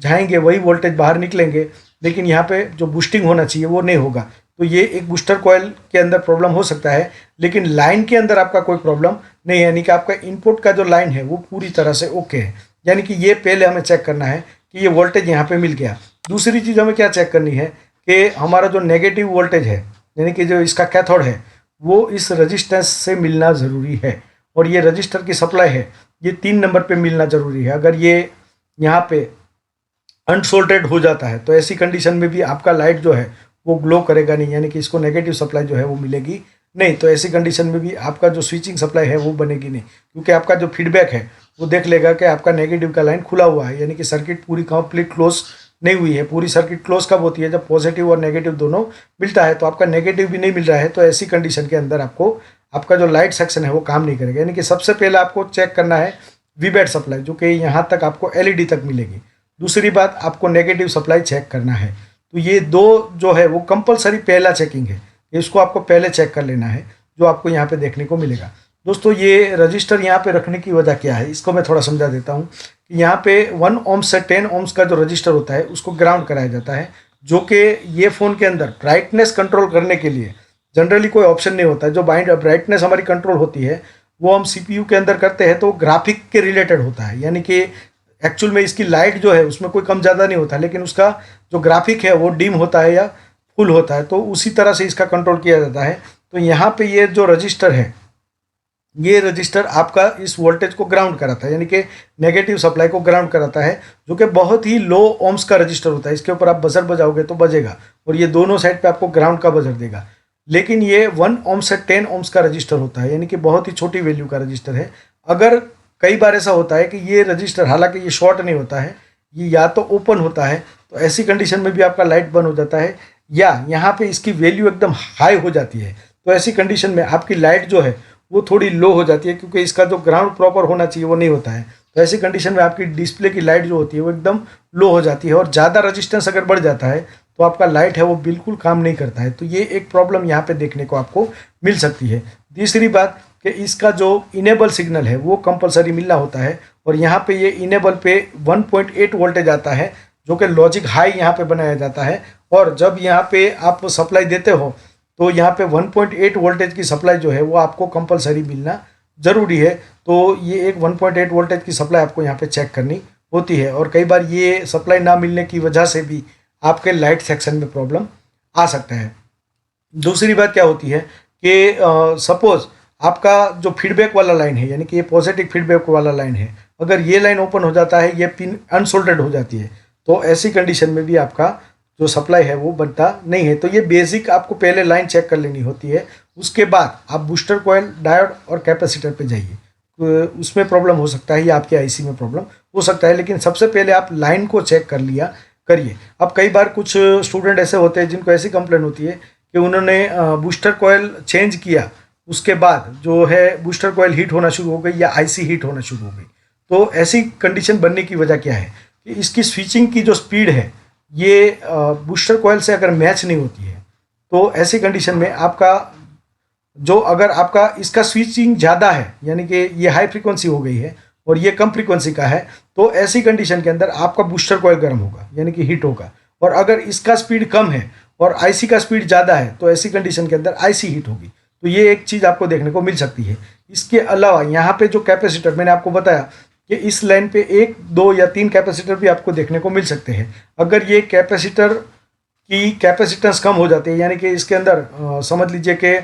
जाएंगे वही वोल्टेज बाहर निकलेंगे, लेकिन यहाँ पे जो बूस्टिंग होना चाहिए वो नहीं होगा। तो ये एक बूस्टर कॉयल के अंदर प्रॉब्लम हो सकता है, लेकिन लाइन के अंदर आपका कोई प्रॉब्लम नहीं है, यानी कि आपका इनपुट का जो लाइन है वो पूरी तरह से ओके है। यानी कि ये पहले हमें चेक करना है कि ये वोल्टेज यहाँ पे मिल गया। दूसरी चीज़ हमें क्या चेक करनी है कि हमारा जो नेगेटिव वोल्टेज है यानी कि जो इसका कैथोड है वो इस रजिस्टेंस से मिलना ज़रूरी है और ये रजिस्टर की सप्लाई है ये 3 नंबर पे मिलना ज़रूरी है। अगर ये यहाँ पे अनसोल्टेड हो जाता है तो ऐसी कंडीशन में भी आपका लाइट जो है वो ग्लो करेगा नहीं, यानी कि इसको नेगेटिव सप्लाई जो है वो मिलेगी नहीं। तो ऐसी कंडीशन में भी आपका जो स्विचिंग सप्लाई है वो बनेगी नहीं, क्योंकि आपका जो फीडबैक है वो देख लेगा कि आपका नेगेटिव का लाइन खुला हुआ है, यानी कि सर्किट पूरी कंप्लीट क्लोज नहीं हुई है। पूरी सर्किट क्लोज कब होती है? जब पॉजिटिव और नेगेटिव दोनों मिलता है। तो आपका नेगेटिव भी नहीं मिल रहा है तो ऐसी कंडीशन के अंदर आपको आपका जो लाइट सेक्शन है वो काम नहीं करेगा। यानी कि सबसे पहले आपको चेक करना है वीबैट सप्लाई, जो कि यहाँ तक आपको एलईडी तक मिलेगी। दूसरी बात, आपको नेगेटिव सप्लाई चेक करना है। तो ये दो जो है वो कंपलसरी पहला चेकिंग है, इसको आपको पहले चेक कर लेना है, जो आपको यहाँ पे देखने को मिलेगा। दोस्तों, ये रजिस्टर यहाँ पे रखने की वजह क्या है इसको मैं थोड़ा समझा देता हूँ कि यहाँ पे 1 ohms से 10 ohms का जो रजिस्टर होता है उसको ग्राउंड कराया जाता है, जो कि ये फ़ोन के अंदर ब्राइटनेस कंट्रोल करने के लिए जनरली कोई ऑप्शन नहीं होता है। जो ब्राइटनेस हमारी कंट्रोल होती है वो हम CPU के अंदर करते हैं, तो ग्राफिक के रिलेटेड होता है। यानी कि एक्चुअल में इसकी लाइट जो है उसमें कोई कम ज़्यादा नहीं होता, लेकिन उसका जो ग्राफिक है वो डिम होता है या फुल होता है, तो उसी तरह से इसका कंट्रोल किया जाता है। तो यहाँ पे ये जो रजिस्टर है, ये रजिस्टर आपका इस वोल्टेज को ग्राउंड कराता है, यानी कि नेगेटिव सप्लाई को ग्राउंड कराता है, जो कि बहुत ही लो ओम्स का रजिस्टर होता है। इसके ऊपर आप बजर बजाओगे तो बजेगा और ये दोनों साइड पे आपको ग्राउंड का बजर देगा। लेकिन ये 1 ohms से 10 ohms का रजिस्टर होता है, यानी कि बहुत ही छोटी वैल्यू का रजिस्टर है। अगर कई बार ऐसा होता है कि ये रजिस्टर, हालांकि ये शॉर्ट नहीं होता है, ये या तो ओपन होता है, तो ऐसी कंडीशन में भी आपका लाइट बंद हो जाता है, या यहाँ पे इसकी वैल्यू एकदम हाई हो जाती है, तो ऐसी कंडीशन में आपकी लाइट जो है वो थोड़ी लो हो जाती है, क्योंकि इसका जो ग्राउंड प्रॉपर होना चाहिए वो नहीं होता है। तो ऐसी कंडीशन में आपकी डिस्प्ले की लाइट जो होती है वो एकदम लो हो जाती है, और ज़्यादा रजिस्टेंस अगर बढ़ जाता है तो आपका लाइट है वो बिल्कुल काम नहीं करता है। तो ये एक प्रॉब्लम यहाँ पे देखने को आपको मिल सकती है। तीसरी बात कि इसका जो इनेबल सिग्नल है वो कंपलसरी मिलना होता है, और यहाँ पे ये इनेबल पे 1.8 वोल्टेज आता है, जो कि लॉजिक हाई यहाँ पे बनाया जाता है। और जब यहाँ पे आप सप्लाई देते हो तो यहाँ पे 1.8 वोल्टेज की सप्लाई जो है वो आपको कंपलसरी मिलना ज़रूरी है। तो ये एक 1.8 वोल्टेज की सप्लाई आपको यहाँ पे चेक करनी होती है, और कई बार ये सप्लाई ना मिलने की वजह से भी आपके लाइट सेक्शन में प्रॉब्लम आ सकता है। दूसरी बात क्या होती है कि सपोज़ आपका जो फीडबैक वाला लाइन है, यानी कि ये पॉजिटिव फीडबैक वाला लाइन है, अगर ये लाइन ओपन हो जाता है, ये पिन अनसोल्डर्ड हो जाती है, तो ऐसी कंडीशन में भी आपका जो सप्लाई है वो बनता नहीं है। तो ये बेसिक आपको पहले लाइन चेक कर लेनी होती है, उसके बाद आप बूस्टर कॉइल, डायोड और कैपेसिटर पे जाइए। तो उसमें प्रॉब्लम हो सकता है या आपके आईसी में प्रॉब्लम हो सकता है, लेकिन सबसे पहले आप लाइन को चेक कर लिया करिए। अब कई बार कुछ स्टूडेंट ऐसे होते हैं जिनको ऐसी कंप्लेन होती है कि उन्होंने बूस्टर कॉइल चेंज किया, उसके बाद जो है बूस्टर कॉइल हीट होना शुरू हो गई या आईसी हीट होना शुरू हो गई। तो ऐसी कंडीशन बनने की वजह क्या है कि इसकी स्विचिंग की जो स्पीड है ये बूस्टर कॉइल से अगर मैच नहीं होती है, तो ऐसी कंडीशन में आपका जो अगर आपका इसका स्विचिंग ज़्यादा है, यानी कि ये हाई फ्रीक्वेंसी हो गई है और ये कम फ्रीक्वेंसी का है, तो ऐसी कंडीशन के अंदर आपका बूस्टर कॉइल गर्म होगा, यानी कि हीट होगा। और अगर इसका स्पीड कम है और आईसी का स्पीड ज़्यादा है, तो ऐसी कंडीशन के अंदर आईसी हीट होगी। तो ये एक चीज़ आपको देखने को मिल सकती है। इसके अलावा यहाँ पे जो कैपेसिटर मैंने आपको बताया कि इस लाइन पे 1, 2 या 3 कैपेसिटर भी आपको देखने को मिल सकते हैं। अगर ये कैपेसिटर की कैपेसिटेंस कम हो जाती है, यानी कि इसके अंदर समझ लीजिए कि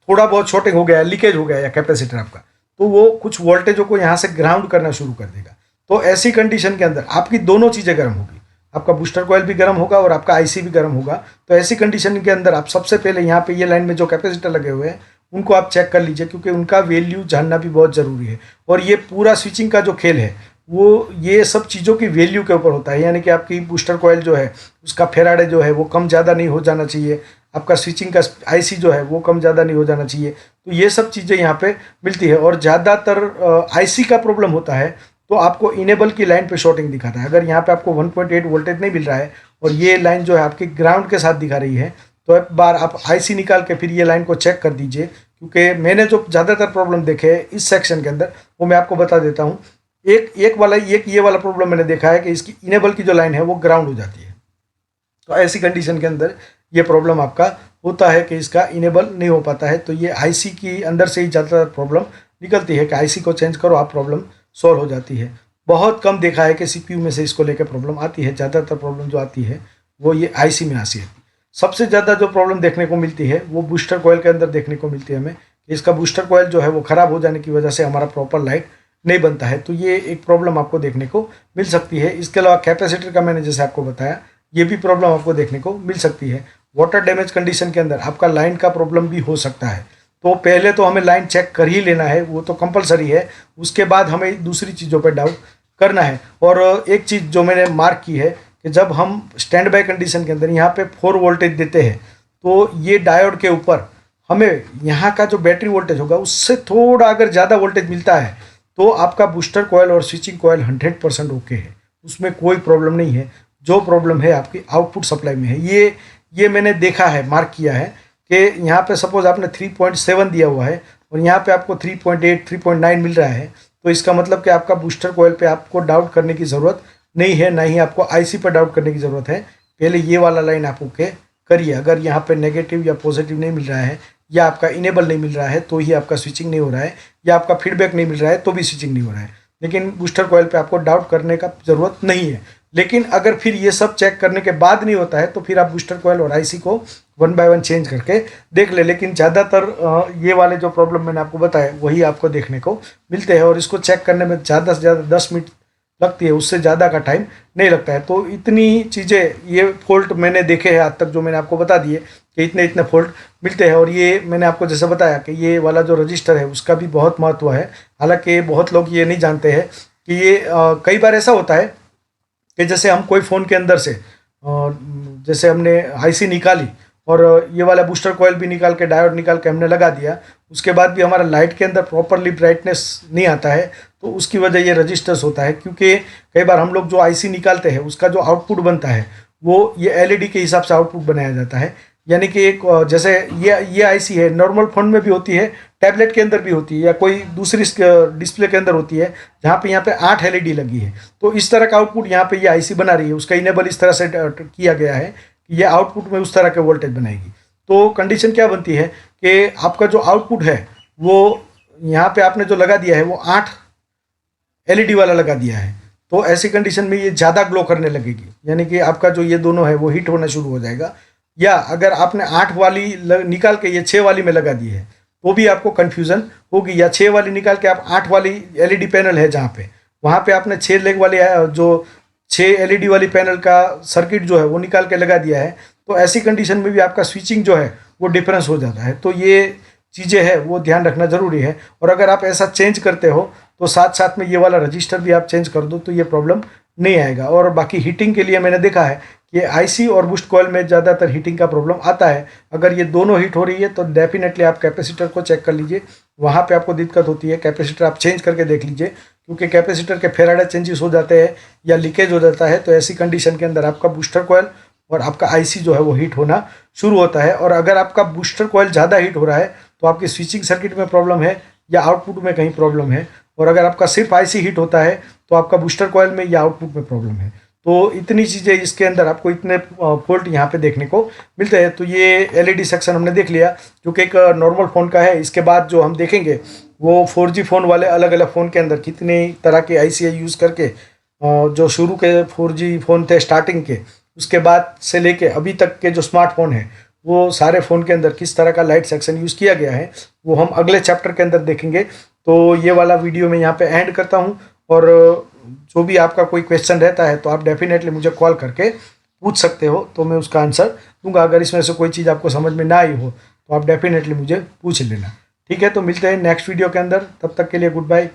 थोड़ा बहुत शॉर्टिंग हो गया, लीकेज हो गया या कैपेसिटर आपका, तो वो कुछ वोल्टेजों को यहाँ से ग्राउंड करना शुरू कर देगा। तो ऐसी कंडीशन के अंदर आपकी दोनों चीज़ें गर्म होगी, आपका बूस्टर कॉइल भी गर्म होगा और आपका आईसी भी गर्म होगा। तो ऐसी कंडीशन के अंदर आप सबसे पहले यहाँ पे ये लाइन में जो कैपेसिटर लगे हुए हैं उनको आप चेक कर लीजिए, क्योंकि उनका वैल्यू जानना भी बहुत ज़रूरी है। और ये पूरा स्विचिंग का जो खेल है वो ये सब चीज़ों की वैल्यू के ऊपर होता है, यानी कि आपकी बूस्टर कॉइल जो है उसका फेराडे जो है वो कम ज़्यादा नहीं हो जाना चाहिए, आपका स्विचिंग का आईसी जो है वो कम ज़्यादा नहीं हो जाना चाहिए। तो ये सब चीज़ें यहाँ पे मिलती है। और ज़्यादातर आईसी का प्रॉब्लम होता है तो आपको इनेबल की लाइन पे शॉर्टिंग दिखाता है। अगर यहाँ पे आपको 1.8 वोल्टेज नहीं मिल रहा है और ये लाइन जो है आपकी ग्राउंड के साथ दिखा रही है, तो एक बार आप आईसी निकाल के फिर ये लाइन को चेक कर दीजिए, क्योंकि मैंने जो ज़्यादातर प्रॉब्लम देखे हैं इस सेक्शन के अंदर वो मैं आपको बता देता हूँ। एक ये वाला प्रॉब्लम मैंने देखा है कि इसकी इनेबल की जो लाइन है वो ग्राउंड हो जाती है। तो ऐसी कंडीशन के अंदर ये प्रॉब्लम आपका होता है कि इसका इनेबल नहीं हो पाता है। तो ये आईसी की अंदर से ही ज़्यादातर प्रॉब्लम निकलती है कि आईसी को चेंज करो, आप प्रॉब्लम सॉल्व हो जाती है। बहुत कम देखा है कि सीपीयू में से इसको लेकर प्रॉब्लम आती है। ज़्यादातर प्रॉब्लम जो आती है वो ये आईसी में आती है। सबसे ज़्यादा जो प्रॉब्लम देखने को मिलती है वो बूस्टर कॉइल के अंदर देखने को मिलती है हमें। इसका बूस्टर कॉइल जो है वो ख़राब हो जाने की वजह से हमारा प्रॉपर लाइट नहीं बनता है। तो ये एक प्रॉब्लम आपको देखने को मिल सकती है। इसके अलावा कैपेसिटर का मैंने जैसे आपको बताया ये भी प्रॉब्लम आपको देखने को मिल सकती है। वाटर डैमेज कंडीशन के अंदर आपका लाइन का प्रॉब्लम भी हो सकता है। तो पहले तो हमें लाइन चेक कर ही लेना है, वो तो कंपलसरी है। उसके बाद हमें दूसरी चीज़ों पर डाउट करना है। और एक चीज़ जो मैंने मार्क की है कि जब हम स्टैंड बाय कंडीशन के अंदर यहाँ पे 4 वोल्टेज देते हैं, तो ये डायोड के ऊपर हमें यहाँ का जो बैटरी वोल्टेज होगा उससे थोड़ा अगर ज़्यादा वोल्टेज मिलता है तो आपका बूस्टर कॉइल और स्विचिंग कॉइल 100% ओके है, उसमें कोई प्रॉब्लम नहीं है। जो प्रॉब्लम है आपकी आउटपुट सप्लाई में है। ये मैंने देखा है, मार्क किया है कि यहाँ पे सपोज आपने 3.7 दिया हुआ है और यहाँ पे आपको 3.8 3.9 मिल रहा है, तो इसका मतलब कि आपका बूस्टर कॉइल पे आपको डाउट करने की ज़रूरत नहीं है, ना ही आपको आईसी पर डाउट करने की ज़रूरत है। पहले ये वाला लाइन आप ओके करिए। अगर यहाँ पे नेगेटिव या पॉजिटिव नहीं मिल रहा है या आपका इनेबल नहीं मिल रहा है तो ही आपका स्विचिंग नहीं हो रहा है, या आपका फीडबैक नहीं मिल रहा है तो भी स्विचिंग नहीं हो रहा है। लेकिन बूस्टर कॉइल पे आपको डाउट करने का ज़रूरत नहीं है। लेकिन अगर फिर ये सब चेक करने के बाद नहीं होता है तो फिर आप बूस्टर कॉइल और आईसी को 1 बाय 1 चेंज करके देख ले। लेकिन ज़्यादातर ये वाले जो प्रॉब्लम मैंने आपको बताया वही आपको देखने को मिलते हैं, और इसको चेक करने में ज़्यादा से ज़्यादा 10 मिनट लगती है, उससे ज़्यादा का टाइम नहीं लगता है। तो इतनी चीज़ें, ये फॉल्ट मैंने देखे हैं आज तक, जो मैंने आपको बता दिए कि इतने फॉल्ट मिलते हैं। और ये मैंने आपको जैसे बताया कि ये वाला जो रजिस्टर है उसका भी बहुत महत्व है। हालांकि बहुत लोग ये नहीं जानते हैं कि ये कई बार ऐसा होता है कि जैसे हम कोई फ़ोन के अंदर से जैसे हमने आईसी निकाली और ये वाला बूस्टर कॉयल भी निकाल के, डायोड निकाल के हमने लगा दिया, उसके बाद भी हमारा लाइट के अंदर प्रॉपरली ब्राइटनेस नहीं आता है, तो उसकी वजह ये रजिस्टर्स होता है। क्योंकि कई बार हम लोग जो आईसी निकालते हैं उसका जो आउटपुट बनता है वो ये एलईडी के हिसाब से आउटपुट बनाया जाता है। यानी कि एक जैसे ये आईसी है, नॉर्मल फ़ोन में भी होती है, टैबलेट के अंदर भी होती है, या कोई दूसरी डिस्प्ले के अंदर होती है जहाँ पे यहाँ पे 8 एलईडी लगी है। तो इस तरह का आउटपुट यहाँ पे ये आईसी बना रही है, उसका इनेबल इस तरह से किया गया है कि ये आउटपुट में उस तरह के वोल्टेज बनाएगी। तो कंडीशन क्या बनती है कि आपका जो आउटपुट है वो यहाँ पे आपने जो लगा दिया है वो 8 एलईडी वाला लगा दिया है, तो ऐसी कंडीशन में ये ज़्यादा ग्लो करने लगेगी, यानी कि आपका जो ये दोनों है वो हीट होना शुरू हो जाएगा। या अगर आपने 8 वाली निकाल के ये 6 वाली में लगा दी है तो भी आपको कन्फ्यूज़न होगी, या 6 वाली निकाल के आप 8 वाली एलईडी पैनल है जहाँ पे, वहाँ पे आपने 6 लेग वाली जो 6 एलईडी वाली पैनल का सर्किट जो है वो निकाल के लगा दिया है, तो ऐसी कंडीशन में भी आपका स्विचिंग जो है वो डिफरेंस हो जाता है। तो ये चीज़ें हैं वो ध्यान रखना ज़रूरी है। और अगर आप ऐसा चेंज करते हो तो साथ साथ में ये वाला रजिस्टर भी आप चेंज कर दो तो ये प्रॉब्लम नहीं आएगा। और बाकी हीटिंग के लिए मैंने देखा है कि आईसी और बूस्ट कॉइल में ज़्यादातर हीटिंग का प्रॉब्लम आता है। अगर ये दोनों हीट हो रही है तो डेफिनेटली आप कैपेसिटर को चेक कर लीजिए, वहाँ पे आपको दिक्कत होती है। कैपेसिटर आप चेंज करके देख लीजिए, क्योंकि कैपेसिटर के फेराडे चेंजेस हो जाते हैं या लीकेज हो जाता है, तो ऐसी कंडीशन के अंदर आपका बूस्टर कॉइल और आपका आईसी जो है वो हीट होना शुरू होता है। और अगर आपका बूस्टर कॉइल ज़्यादा हीट हो रहा है तो आपकी स्विचिंग सर्किट में प्रॉब्लम है या आउटपुट में कहीं प्रॉब्लम है। और अगर आपका सिर्फ आईसी हीट होता है तो आपका बूस्टर कॉइल में या आउटपुट में प्रॉब्लम है। तो इतनी चीज़ें इसके अंदर आपको इतने फॉल्ट यहाँ पे देखने को मिलते हैं। तो ये एलईडी सेक्शन हमने देख लिया जो कि एक नॉर्मल फ़ोन का है। इसके बाद जो हम देखेंगे वो 4G फ़ोन वाले अलग अलग फ़ोन के अंदर कितने तरह के आईसी यूज़ करके, जो शुरू के 4G फ़ोन थे स्टार्टिंग के, उसके बाद से लेके अभी तक के जो स्मार्टफोन है वो सारे फ़ोन के अंदर किस तरह का लाइट सेक्शन यूज़ किया गया है वो हम अगले चैप्टर के अंदर देखेंगे। तो ये वाला वीडियो मैं यहाँ पे एंड करता हूँ। और जो भी आपका कोई क्वेश्चन रहता है तो आप डेफिनेटली मुझे कॉल करके पूछ सकते हो, तो मैं उसका आंसर दूंगा। अगर इसमें से कोई चीज़ आपको समझ में ना आई हो तो आप डेफिनेटली मुझे पूछ लेना। ठीक है, तो मिलते हैं नेक्स्ट वीडियो के अंदर, तब तक के लिए गुड बाय।